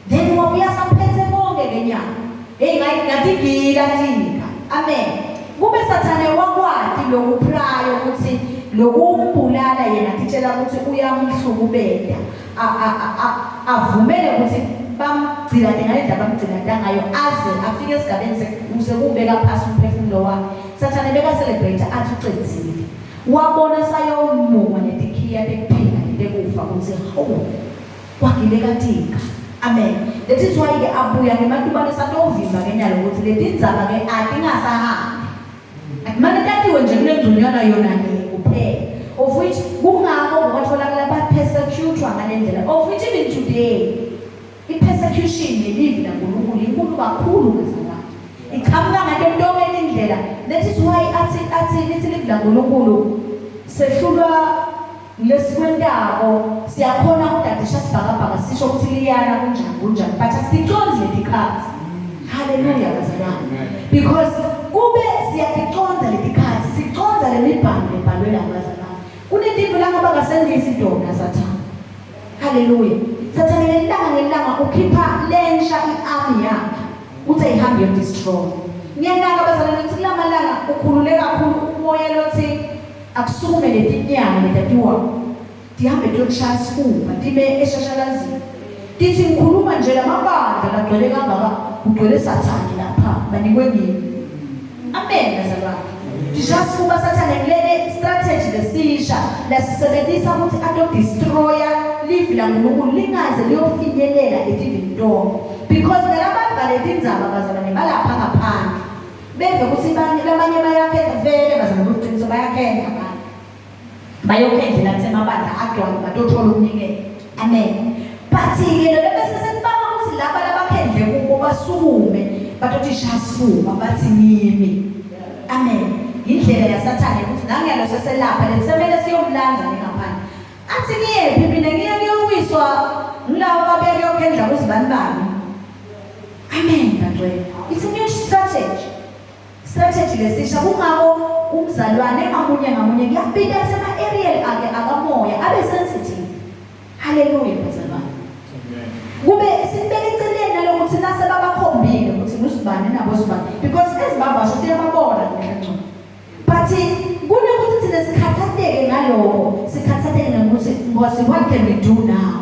then wabuya samphethe bonke lenyanga ngatigila thina amen kube sathane wakwati lokuprayo ukuthi lokumbulala yena titshela ukuthi uyamhlukubeda avumele ukuthi bamgcina ngendlela bamgcina ngayo aze afike esigabeni sekubeka phasi umphefumulo wakhe sathane beka celebrate athi uqedile wabona sayomuma netikhiya bekuphila bekufa ukuthi hawu kwagileka thika amen that is why ke abuya ngematubane sanovimba ngenyalo ukuthi letindzaba ke atingasahambi akumane tatiwe nje kulengcunyana yona kuphela of which kungako ngokwatholakala ba-persecutwa ngale ndlela of which even today i-persecution yelivi laNkulunkulu inkulu kakhulu ngezangathi iqhamuka ngentombeni indlela that is why athi lithi livi laNkulunkulu sehlulwa lesikwentako siyakhona ukudadisha sibhakabhaka sisho ukuthi liyana kunjani but asiconze letikhathi haleluya bazalwane because kube siyaziconza letikhathi siconza lemibhalo lebhalwe labazalwane kunezinto la abangasendisi idona sathana haleluya sathana ngelanga ukhipha lensha iarmy yakhe uthi ayihambe yodestroy ngiyalanga bazalwane ukuthi kulamalanga ukhululeka kakhulu umoya lothi akusukume letinyanga letatiwa tihambe tokushaya sifuba tibe eshashalazini tithi ngikhuluma nje lamabandla lagcwele kangaka kugcwele sathane lapha banikwe ngini amen bazalwane tishaya sifuba sathane kulele strategy lesisha lasisebenzisa ukuthi atodestroya livi laNkulunkulu lingaze liyofinyelela etivini tonke because nalabantu baletindzaba bazalwane balapha ngaphandle beve ukuthi labanye bayakhetha vele bazalwane uqiniso bayakhetha abantu bayokhendlela kusemabandla agcwala batothola ukunikela amen but-ke lo bese sekubanga ukuthi laba labakhendle kubo basukume batothi shasifuba bathi ngimi amen indlela yasathane ukuthi nangiyalo seselapha lesemele siyomlanza ngaphandle athi ngiyephi mina ngiyowiswa nglawo babeke yokhendla kuzibani bami amen bantwana it's a new strategy lesisha kungako umzalwane ngamunye kuyaphinda sema-aerial ake akamoya abe sensitive haleluya bazalwane kube sibeke eceleni nalokuthi nasebabakhombile ukuthi ngusibani nabo sibani because ezibabasho siyababona ngengcono but kunokuthi thina sikhathateke ngaloko sikhathateke ngokuthi what can we do now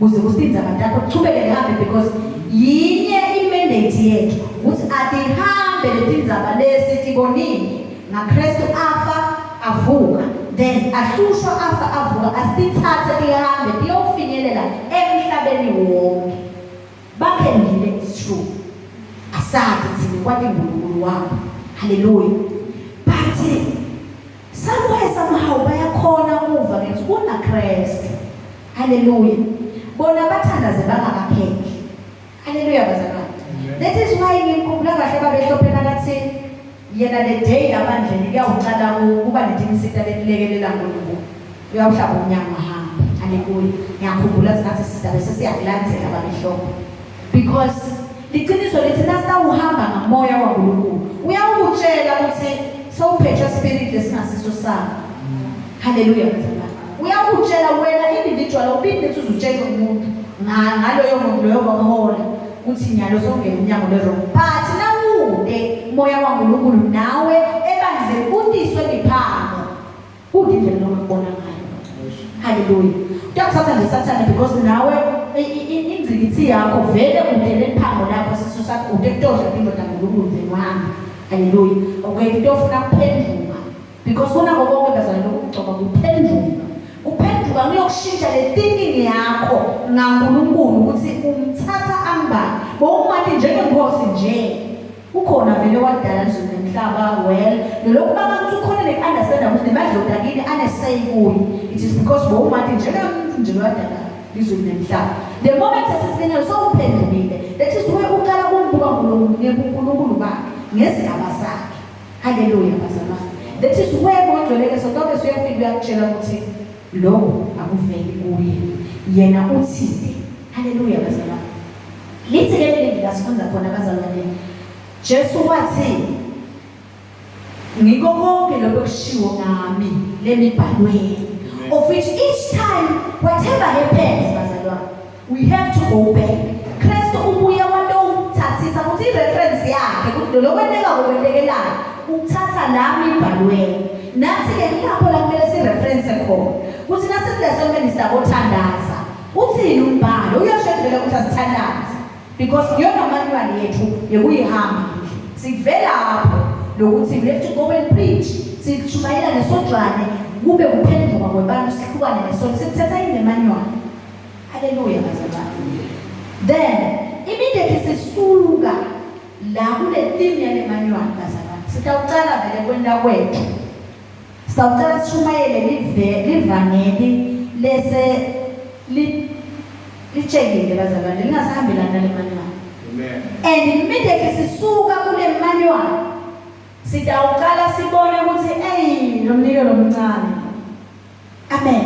ukuze kusiza abantu akho kuchubeke ngihambe because yinye imandate yethu ukuthi atihambe letindzaba lesithi bonini ngaKristu afa avuka then ahlushwa afa avuka asithathe lihambe liyofinyelela emhlabeni wonke bakhendile is true asathi thina kwathi uNkulunkulu wabo haleluya but somehow bayakhona ukuva ngithi kunaKristu haleluya bona bathandaze bangakapheki haleluya bazalwane that is why ngikhumbula kahle babehlophena lathi yena le day abandleni kuyawuqala kuba netinsita letilekelela ngoNkulunkulu uyawuhlaba umnyama hamba haleluya ngiyakhumbula ngathi sidabe sesiyakulandzela babehloko because liqiniso lithi nasawuhamba ngamoya kaNkulunkulu uyawutshela ukuthi sowuphethe spirit lesingasiso sakho haleluya bazalwane uyawutshela wena individual ubindi uzutshela umuntu ngaloyo muntu loyo bahola ukuthi nyalo songena umnyango lero but nawude moya kaNkulunkulu nawe ebandleni kudiswe ngiphango kudindlela lokubona ngayo haleluya uyakuthatha nje sathane because nawe inzikithi yakho vele udele phango lapho siso sakho udekutosha indoda kaNkulunkulu zenwami haleluya okay utofuna kuphenduka because kuna konke bazalwane lokugcoba kuphenduka ngiyokushintsha le thinking yakho ngaNkulunkulu ukuthi umthatha ambani bowumathi njengenkosi nje ukhona vele wadala izulu nemhlaba well lokhu bakuthi ukhona neunderstand ukuthi nemadloda kini anesay kuyi it is because bowumathi njengomuntu nje wadala izulu nemhlaba the moment sesizinelo sowuphendukile that is where uqala kumbuka uNkulunkulu bakhe ngesigaba sakhe haleluya bazalwane that is where ngogcweleke sonke siyafika uyakutshela ukuthi lo akuveli kuye yena uthini haleluya bazalwane lithi ke leli lasifunza khona bazalwane Jesu wathi ngikho konke lokho kushiwo ngami lemibhalweni, of which each time whatever happens bazalwane, we have to go back. Kristu ubuye wathathisisa ukuthi ireference yakhe ukuthi lokwendeka kokwendekelana ukuthatha nami ibhalweni. Nathi ke lapho la kumele sireference khona ukuthi nasisileso minister othandaza uthini umbhalo uyashedela ukuthi asithandaze, because yona manual yethu yekuyihamba sivela lapho lokuthi we have to go and preach, sishumayela nesodlwane kube kuphendula kwabantu sihlukane nesodlwane sithatha in the manual. Hallelujah bazalwane. Then immediately sisuka la kule theme yale manual bazalwane, sitawucala vele kwenda kwethu, sitawucala sishumayele livangeli lese lichekile bazalwane lingasahambelana nale manual. Amen. And immediately sisuka kule manual sitawucala sibone ukuthi lo mnikelo omncane. Amen.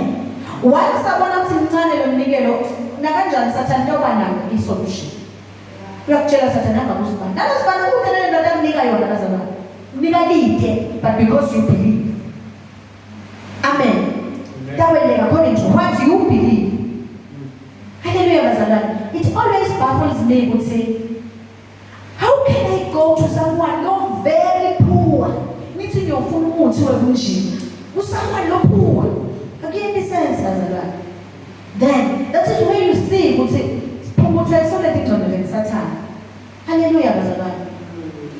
Once sabona ukuthi mncane lo mnikelo nakanjani sathana njengoba nayo isolution. Uyakutshela sathana ngakuzibani. Nalosibani ukuthenele ndoda akunika yona bazalwane. Unika lide, but because you believe. Amen. That will according to what you believe. Hallelujah bazalwane. It always baffles me to say, how can I go to someone no very poor? Meeting your full mood to a bushing. Who's someone no poor? Again, this sense bazalwane. Then that is where you see would say so let it on the Satan. Hallelujah bazalwane.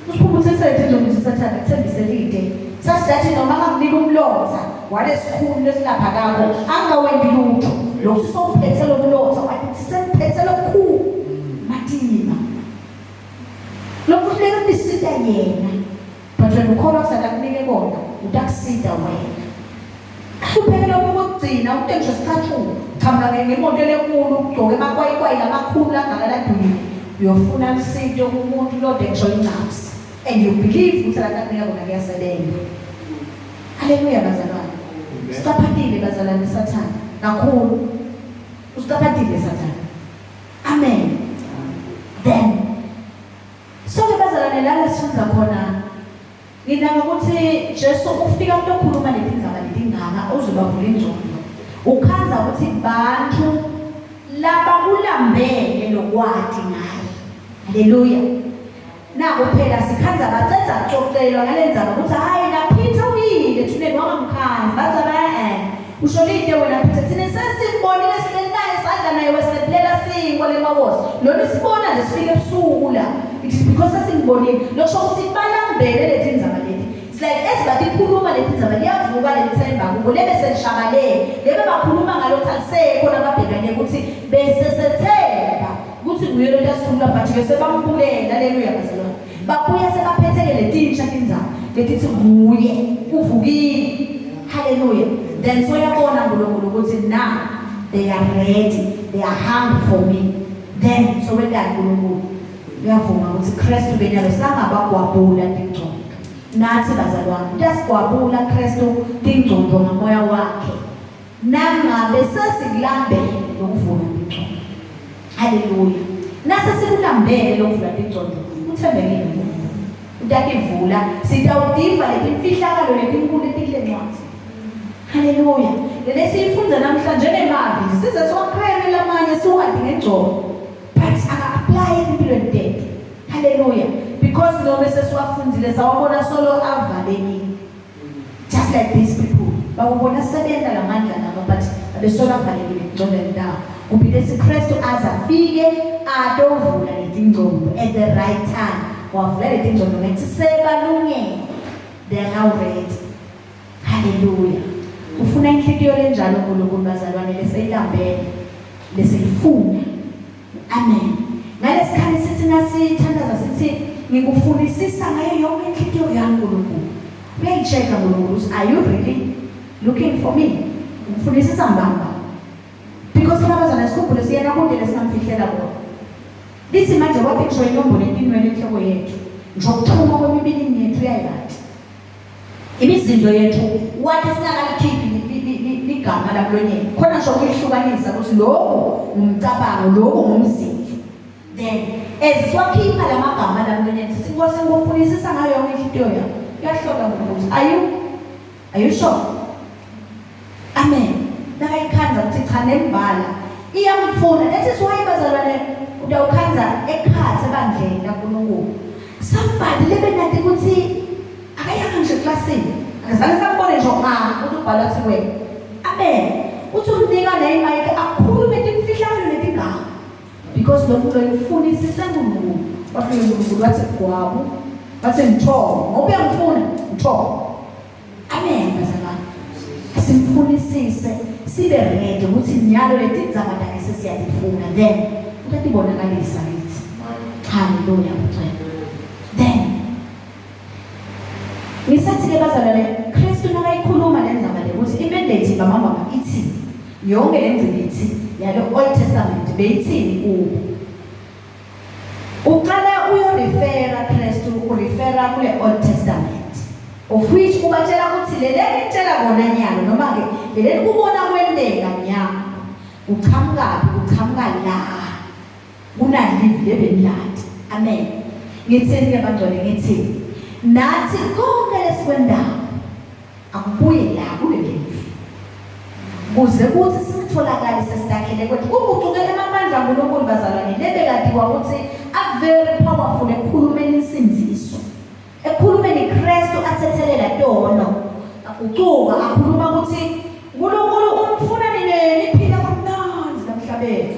Usiphuthisa lethe nje Satan ethembise lide. Sasidathi noma ngakunika umlotha walesikhulu lesilapha kakho angawendi lutho. Lokho sophethe lomlotha wathi semphethe lokhu matima. Lokho kuleka bisida yena. But when ukholwa sakakunike kona utakusida wena. Kuphela lokugcina utenje sithathu khamba ngemoto lenkulu ugcoke emakwayikwayi lamakhulu angakala duni uyofuna usizo kumuntu lo denjo inaps and you believe ukuthi akakunika kona kuyasebenza. Hallelujah bazalwane. Usitaphatile bazalwane Satan kakhulu. Usitaphatile Satan. Amen. Then so bazalwane la sifunza khona ngina ukuthi Jesu ufika umuntu okhuluma lezindzaba letingaka uzobavula ingcondo. Ukhanza ukuthi bantu laba kulambele lokwadi ngaye. Haleluya. Nako phela sikhanza baceza xoxelwa ngalendzaba ukuthi hayi na Peter uyile thuneni wangamkhanza bazaba usholide wena Peter thina sesimbonile silenaye sadla naye wesiphelela singo lemawosi lona sibona lesifike ebusuku la. It is because sesimbonile lokho ukuthi balambele lezindzaba leti. It's like esibathi ikhuluma lezindzaba liyavuka lelithemba kubo lebe selishabale lebe bakhuluma ngalokho alisekho nababhekane ukuthi bese sethemba ukuthi nguye lo yasikhuluma but bese bambulela. Haleluya bazalwane. Babuya sebaphetheke letintsha indzaba letithi nguye uvukile. Hallelujah. Then so yabona ngulokho ukuthi now they are ready, they are hungry for me. Then so wena ngulokho uyavuma ukuthi Kristu benyalo sangabagwabula tingcondo. Nathi bazalwane uyasigwabula Kristu tingcondo ngamoya wakhe. Nangabe sesikulambele lokuvula tingcondo. Hallelujah. Nase sikulambele lokuvula tingcondo uthembekile umuntu. Utakivula sitawudiva letimfihlakalo letinkulu letinhlengcwazi. Hallelujah. Lesifunda namhlanje nemavi size siwakhayeme lamanye siwadi ngegcobo. But aka-apply empilweni tethu. Hallelujah. Because no mesesiwafundile sawabona solo avalekile. Just like these people. Bawubona sebenza lamandla nabo but abesolo avalekile ngcono ndawo. Ubile Kristu azafike adovula letingcobo at the right time. Wavula letingcobo ngathi sebalungile. They are now ready. Hallelujah. Ufuna inhliziyo lenjalo nkulunkulu bazalwane leseyilambele leseyifuna. Amen. Ngalesikhathi sithi nasithandaza sithi ngikufunisisa ngayo yonke inhliziyo yami nkulunkulu. Uyayicheka nkulunkulu ukuthi are you really looking for me? Ngikufunisisa mbamba. Because abazalwane sikhumbule siyena konke lesingamfihlela bona. Lithi manje wapicture inombolo empilweni enhloko yethu. Njokuthuma kwemibili yethu yayilathi. Imizindo yethu wathi singakalikhiphi ligama lamlonyeni khona nje ukuyihlukanisa ukuthi lokho umcabango lokho ngumzindo. Then Siwakhipha la magama la mlonyeni sithi Nkosi ngikufunisisa ngayo yonke into yakho. Uyahlola ukuthi are you sure? Amen. Nakayikhanza ukuthi cha nembala iyamfuna. That is why bazalwane udawukhanza ekhathe bandleni kaNkulunkulu. Somebody lebe nathi ukuthi akayanga nje classini. Akazange sambone nje ukuthi ubhala athi wena. Amen. Uthi unika neyimike akhulume imfihlakalo letigama. Because lokhu loyifunisisa uNkulunkulu. Bafike uNkulunkulu wathi gwabo. Bathi ngithoba. Ngoba uyangifuna ngithoba. Amen bazalwane. Simfunisise sibe ready ukuthi nyalo leti ndzaba takhe sesiyadifuna then utatibonakalisa lithi. Hallelujah. Then ngisathi-ke bazalwane Kristu nakayikhuluma le ndzaba le ukuthi imandate bamama ithi yonke le ndzaba ithi yalo Old Testament beyithini kubo. Uqala uyorefera Kristu urefera kule Old Testament of which ubatshela ukuthi lele ngitshela kona nyalo noma ke lele kubona kwendeka nyama uqhamuka la kunalive lebenilati. Amen. Ngithini ke bantwana ngithini nathi konke lesikwendayo akubuye la kule live kuze kuthi sitholakale sesidakhele kwethu ukucukela amandla ngoNkulunkulu bazalwane lebe kadiwa ukuthi a very powerful ekhulumeni insinziso ekhulumeni Kristu athethelela tono akucuka akhuluma ukuthi uNkulunkulu umfuna niphila kamnandi namhlabeni.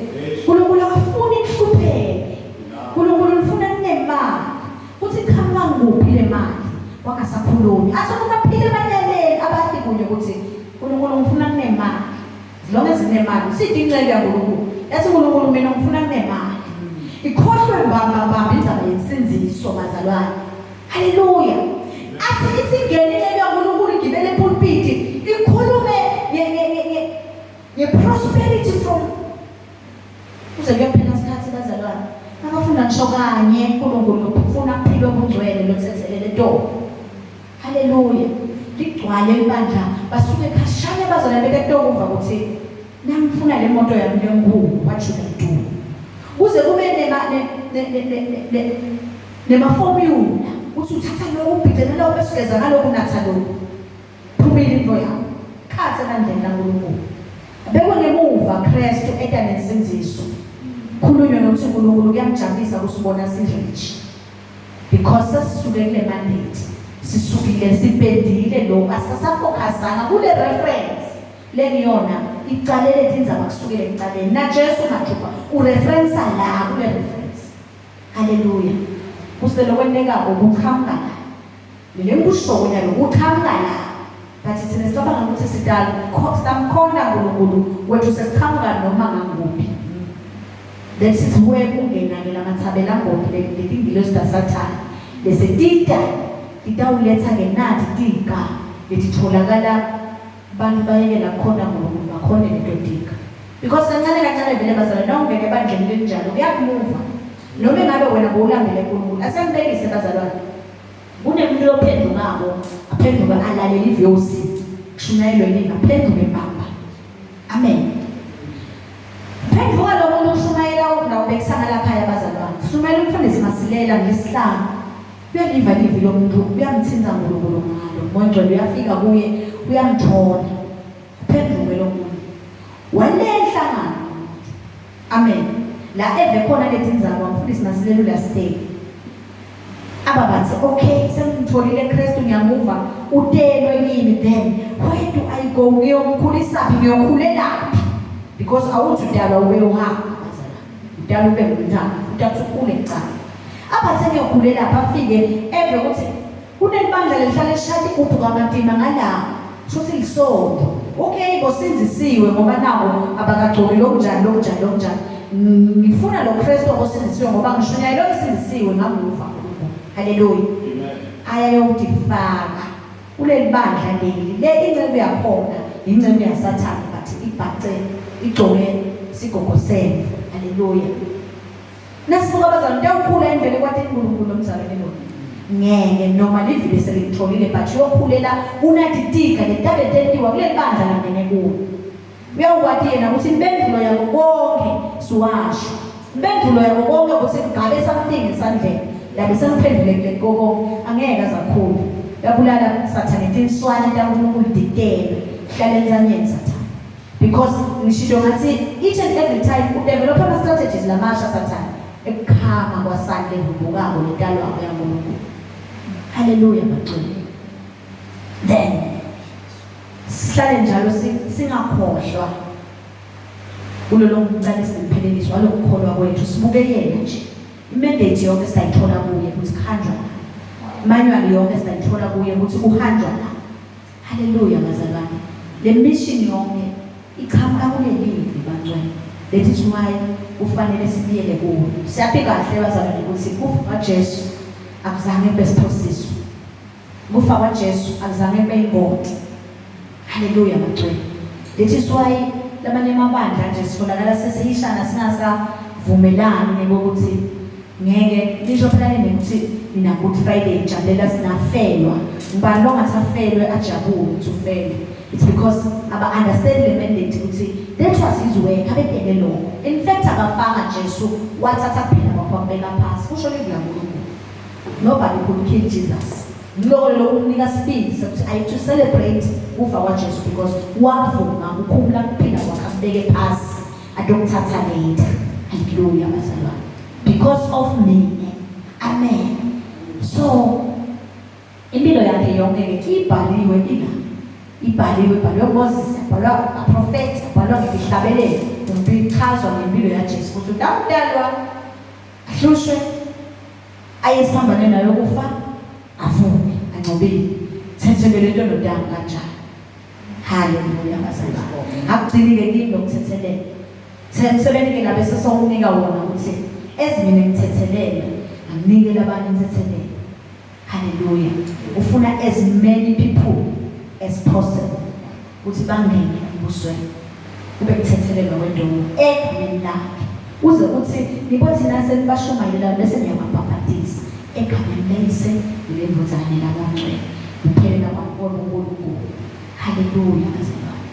uNkulunkulu akafuni ihlupheke. uNkulunkulu ufuna ninemali uthi qhamuka nguphi le mali wakasakhulumi asokuphila emanyaneni abathi kunye ukuthi uNkulunkulu ufuna ninemali zilonke zinemali sithi inceke yaNkulunkulu yathi uNkulunkulu mina ngifuna ninemali ikhohlwe mbamba indaba yensinziso bazalwane. Haleluya. Athi isingene inceke yaNkulunkulu igibele pulpit ikhulume prosperity from uze kuyophela isikhathi bazalwane abafuna ngisho kanye uNkulunkulu ufuna kuphile obungcwele lothethelele to. Haleluya. Ligcwale ibandla basuke ekhashana bazalwane bekutokuva ukuthi nangifuna le moto yami lenkulu what should I do? Kuze kube nemaformula uthi uthatha lokho ubhidlela lokho besigeza ngalokho unatha lokho phumile into yakho khatha kandlela kaNkulunkulu abekwe ngemuva Kristu eda nensinziso khulunywe nokuthi uNkulunkulu kuyamjabulisa kusibona sindleji because sasisuke kule mandate sisukile sipendile lo asasafocusanga kule reference lengiyona icalele indzaba kusukile ecaleni na Jesu majuba ureference la kule reference. Haleluya. Kuselo kwendeka ukuqhamuka la lele kushonya lokuqhamuka la bathi sine sicabanga ukuthi sidala samkhonda uNkulunkulu wethu sesiqhamuka noma nganguphi. That is where kungenake lamathabela ngophi letingilo sidasathana lesetita itawuletha ngenathi tika letitholakala bantu bayekela khona ngoNkulunkulu bakhona letodika because kancane vele bazalwane nawungeke bandleni lenjalo kuyakumuva noma ngabe wena bowulambele uNkulunkulu asembekise bazalwane kunemuntu ophendukako aphenduka alalela iVOC kushumayelwe yini aphenduke bamba. Amen. Phenduka lo muntu ushumayela nawo bekusana lapha yabazalwane shumayela umfundisi Masilela ngesihlanu uyaliva livi lo muntu uyamthinza uNkulunkulu ngalo mongcwele uyafika kuye uyamthola phenduke lo muntu walenhlangano. Amen. La eve khona lethi indzaba umfundisi Masilela uyastay ababathi okay sengitholile Kristu ngiyamuva utelwe kimi then where do I go ngiyomkhulisa ngiyokhulela because awuthi udalwa ube uhamba bazalwane udalwa ube ngumntana utathukule ncane abathe ngiyokhulela bafike eve ukuthi kunelibandla lihlale eshadi kuphu kaMantima ngala shothi lisonto okay bosinzisiwe ngoba nabo abakagcoki lokunjani ngifuna lo Kristu osinzisiwe ngoba ngishunyaya lo sinzisiwe ngamuva. Haleluya. Amen. Aya yokufaka kuleli bandla leli le incebo yakhona incebo yaSathane bathi ibhace igcoke sigogosele. Haleluya. Nasibuka bazalwane ndawukhula endlele kwathi uNkulunkulu omzalwane lo ngeke noma livile selitholile but yokhulela unaditika letabetentiwa kuleli bandla langene kuwo uyawuwathi yena ukuthi impendulo yabo konke siwasho impendulo yabo konke ukuthi ngabe something esandleni labe semphendulekile koko angeke azakhulu yabulala Satan inswane uNkulunkulu dictate hlala enzanyeni Satan because ngisho ngathi each and every time udevelop ama strategies lamasha Satan ekhama kwasande ngubukako letalo yaNkulunkulu. Hallelujah baqini. Then sihlale njalo singakhohlwa kulolo mqalisi impheleliso walokukholwa kwethu sibuke yena nje imandate yonke sayithola kuye ukuthi khanjwa manual yonke sayithola kuye ukuthi uhanjwa la. Hallelujah bazalwane. Le mission yonke iqhamuka kuleli bantwana. That is why ufanele sibiyele kuwo. Siyaphi kahle bazalwane ukuthi kufa kaJesu akuzange besiphosiswe. Kufa kaJesu akuzange beyingoti. Hallelujah bantwana. That is why lamanye amabandla nje sitholakala sesihishana singasavumelani ngokuthi ngeke lisho phela ukuthi nina Good Friday jabulela sinafelwa ngibani lo ngathafelwe ajabule ukuthi ufele. It's because aba understand the mandate ukuthi that was his way abekele lo. In fact abafaka Jesu wathatha phela baphambeka phansi kusho livla uNkulunkulu. Nobody could kill Jesus. Lo unika speed ukuthi I to celebrate ufa kwaJesu because wavuma ukukhumula kuphila kwakabeke phansi adokuthatha later. Hallelujah bazalwane. Because of me. Amen. So impilo yakhe yonke ke ibhaliwe ibhaliwe Moses, ibhaliwe prophet, ibhaliwe ngehlabelelo umbichazwa ngempilo yaJesu ukuthi ndawudalwa ahlushwe ayesihambane nayo kufa avuke angcobile thethebele into nodanga kanjani. Hallelujah bazalwane. Akugcini ke kimi lokuthethelele thethebele ke ngabe sesonginika wona ukuthi ezimini ngithethelele anginike abanye ngithethelele. Hallelujah. Ufuna as many people as possible ukuthi bangene embusweni kube kuthethelelwa kwendongo ekhaya lakhe uze ukuthi nibothi nase nibashumayela bese niyabaphathisa ekhaya leyise lembuzane labangcwele uphelela kwaNkulunkulu. Hallelujah bazalwane.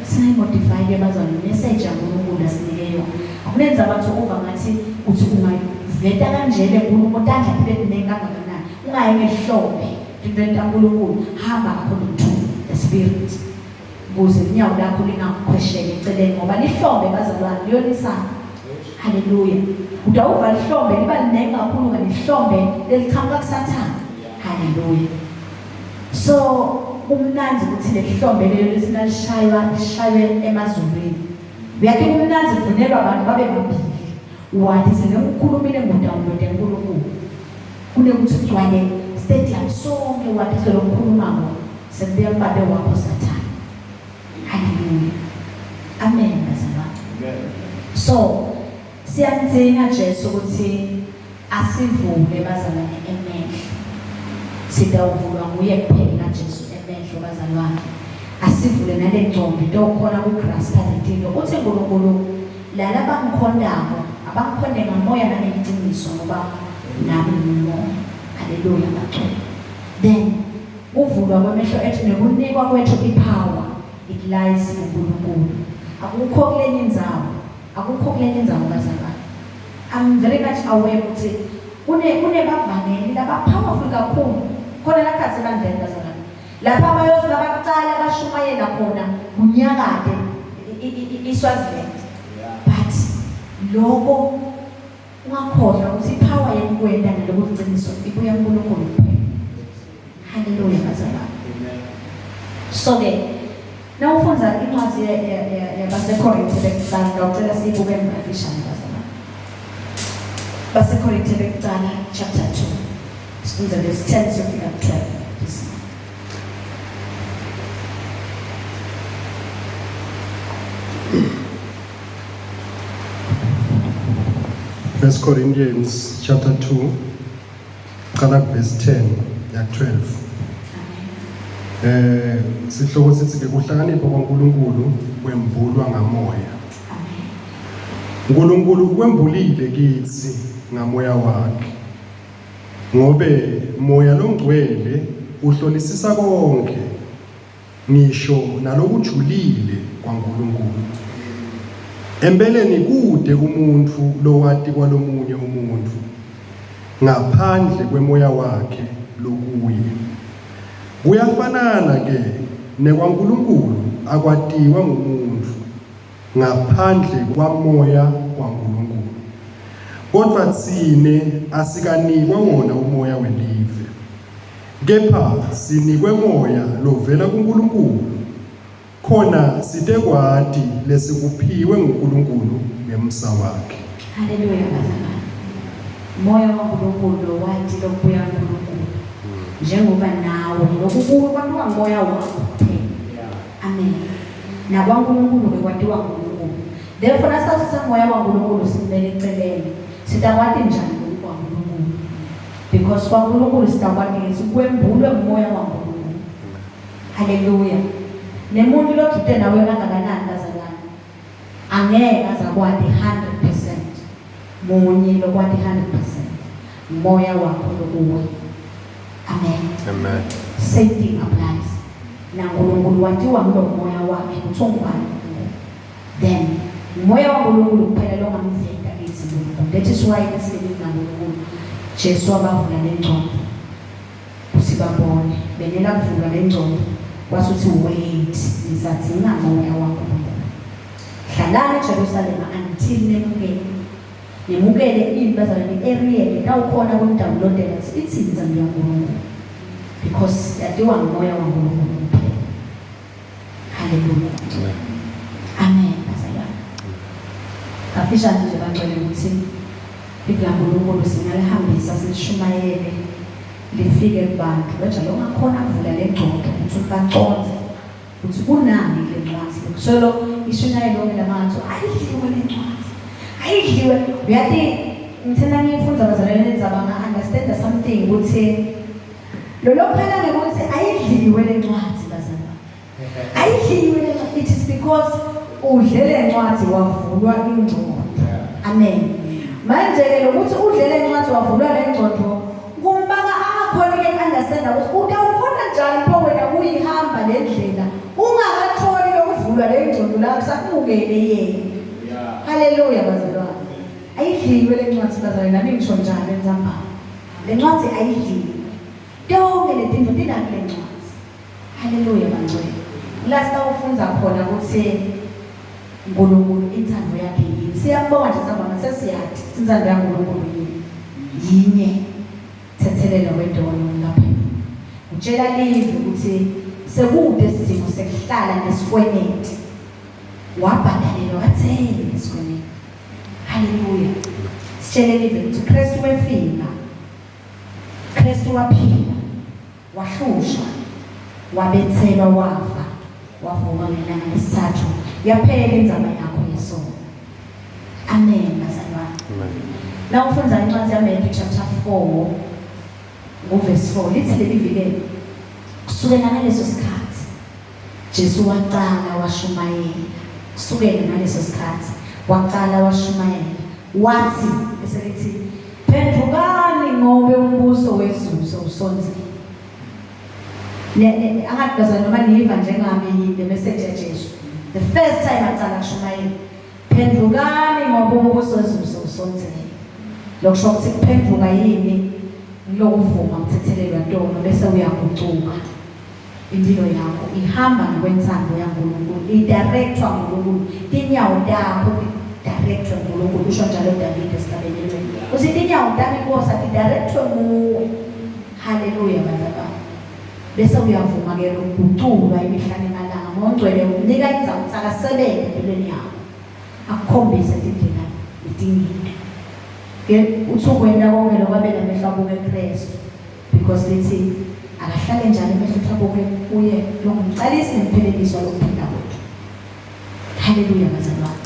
Sinayimodify ke bazalwane message yaNkulunkulu asinike yona. Akulenza abantu uva ngathi uthi ungaveta kanjele uNkulunkulu tandla libe kangakanani ungaye ngehlombe liveta uNkulunkulu hamba according to the spirit ukuze inyawo lakho lingakukhweshela eceleni ngoba lihlombe bazalwane liyonisana. Hallelujah. Udawuva lihlombe liba linengi kakhulu ngelihlombe leliqhamuka kuSathane. Hallelujah. So umnanzi ukuthi lehlombe lelo lishaywe emazulwini uyakhe umnanzi kufunelwa abantu babe babili wathi sengikukhulumile ngoDawudo enkulunkulu kunekuthi kugcwale stadium sonke wathi sokukhuluma ngo sekubuya mbabe wakho Sathane. Hallelujah. Amen bazalwane. Amen. So siyamdinga Jesu ukuthi asivule bazalwane emehlo. Sidawuvulwa nguye kuphela Jesu emehlo bazalwane. Asivule nale ngcombe tokhona kuGrass Palestine uthi uNkulunkulu lala bangikhondako abangikhonde ngamoya nangeqiniso ngoba nami ngimoya. Hallelujah baqhele. Then uvulwa kwamehlo ethu nekunikwa kwethu ipower it lies kuNkulunkulu. Akukho kulenye indzawo bazalwane. I'm very much aware ukuthi kune bavangeli laba powerful kakhulu khona la khathi bandlela bazalwane. Lapha abayozi labaqala bashumayela khona unyakade iSwaziland. But lokho ungakhohlwa ukuthi ipower yenkwenda nalokuqiniso ibuya kuNkulunkulu kuphela. Hallelujah bazalwane. Amen. So ke nawufunza incwadi yabaseKorinte bekuqala ngicela sibuke ngafishane bazalwane. baseKorinte bekuqala chapter 2 sifunza verse 10 sifika ku 12. First Corinthians chapter 2, verse 10 ya 12. Sihloko sithi ke kuhlakanipha kwaNkulunkulu kwembulwa ngamoya. uNkulunkulu kwembulile kithi ngamoya wakhe. Ngobe moya longcwele uhlolisisa konke ngisho nalokujulile kwaNkulunkulu. Empeleni kude umuntu lowati kwalomunye umuntu ngaphandle kwemoya wakhe lokuye. Kuyafanana ke nekwaNkulunkulu akwatiwa ngumuntu ngaphandle kwamoya kwaNkulunkulu. Kodwa tsine asikanikwa wona umoya welive, kepha sinikwe moya lovela kuNkulunkulu, khona sitekwati lesikuphiwe nguNkulunkulu ngemsa wakhe. Haleluya bazalwane. Moya waNkulunkulu wathi lokubuya kuNkulunkulu. Njengoba nawo lokubuya kwathiwa moya wakho kuphela. Amen. NakwaNkulunkulu bekwatiwa nguNkulunkulu. Therefore nasithatha moya waNkulunkulu simele eceleni. Sitakwati njani kwaNkulunkulu? Because kwaNkulunkulu sitakwati sikwembulwe ngumoya waNkulunkulu. Haleluya. Nemuntu lokuthe nawe kangakanani bazalwane angeke azakwati 100% munye lokwati 100% moya wakho lokuwe. Amen. Amen. Same thing applies. NaNkulunkulu watiwa moya wakhe uthongwane. Then moya waNkulunkulu kuphela lo ngamveka izimo. That is why isilimi kaNkulunkulu Jesu wabavula lencwadi usibabone benela kuvula lencwadi wasuthi wait ngisadinga moya waNkulunkulu. Hlalani eJerusalem until nemukele ibazalwane area etawukhona ukudownloadela ithi inzalo yaNkulunkulu because yadiwa ngomoya waNkulunkulu kuphela. Hallelujah. Amen. Bazalwane kafishane nje bangcwele ukuthi ibla Nkulunkulu singalihambisa silishumayele lifike kubantu kanjalo ungakhona kuvula lencwadi ukuthi baconze ukuthi kunani lencwadi kusolo ishunyayelo lamanzi ayidliwe lencwadi ayidliwe. Uyathi ngithanda ngifunda bazalwane nenzabanga understand something ukuthi lo phela ukuthi ayidliwe lencwadi bazalwane ayidliwe lencwadi. It is because udle lencwadi wavulwa ingqondo. Amen. Manje ke lokuthi udle lencwadi wavulwa lencwadi kumbaka akhona ke understand ukuthi utawukhona njani pho wena uyihamba lendlela ungakatholi lokuvulwa lencwadi la kusakungene yena. Haleluya bazalwane. Ayidliwe lencwadi bazalwane nami ngisho njalo enzamba. Lencwadi ayidliwe. Tonke lezinto dinaki lencwadi. Haleluya bangcwele. La sitawufunza khona ukuthi uNkulunkulu inthando yakhe yini. Siyabonga nje sambona sesiyathi inthando yaNkulunkulu yinye. Thethelela wedono lapha. Utshela live ukuthi sekude isimo sekuhlala nesikweneti. Wabhadalelwa kathele nesikweneti. Haleluya. Sitshele live ukuthi Kristu wefika. Kristu waphila. Wahlushwa. Wabethelwa wafa. Wavuka ngelanga lesithathu. Yaphela inzama yakho yesono. Amen bazalwane. Amen. La ufunza incwadi yaMatthew chapter 4 verse 4 lithi leli vile kusukela ngaleso sikhathi Jesu waqala washumayela. Kusukela ngaleso sikhathi waqala washumayela wathi eselithi phendukani ngobe umbuso wezulu usonzile. Angathi bazalwane noma niyiva njengami the message yaJesu. The first time aqala kushumayela phendukani ngoba umbuso wezulu usonzile. Lokusho ukuthi kuphenduka yini lokuvuma ukuthethelelwa ntono bese uyagucuka impilo yakho ihamba ngokwenthando yaNkulunkulu idirectwa nguNkulunkulu. Tinyawo takho directwa nguNkulunkulu. Usho njalo David esitabelweni uthi tinyawo takho Nkosi adirectwe nguwe. Haleluya bazalwane. Bese uyavuma ke ukuguculwa imihla nemalanga ngongcwele unika inzalo uthakasebenze empilweni yakho akukhombise indlela idingile. Uthungwenda konke lokwabe namehla kuke Kristu because lithi akahlale njalo emehla kuke kuye longumcalisi nempheleliso lokuphila kwethu. Haleluya bazalwane.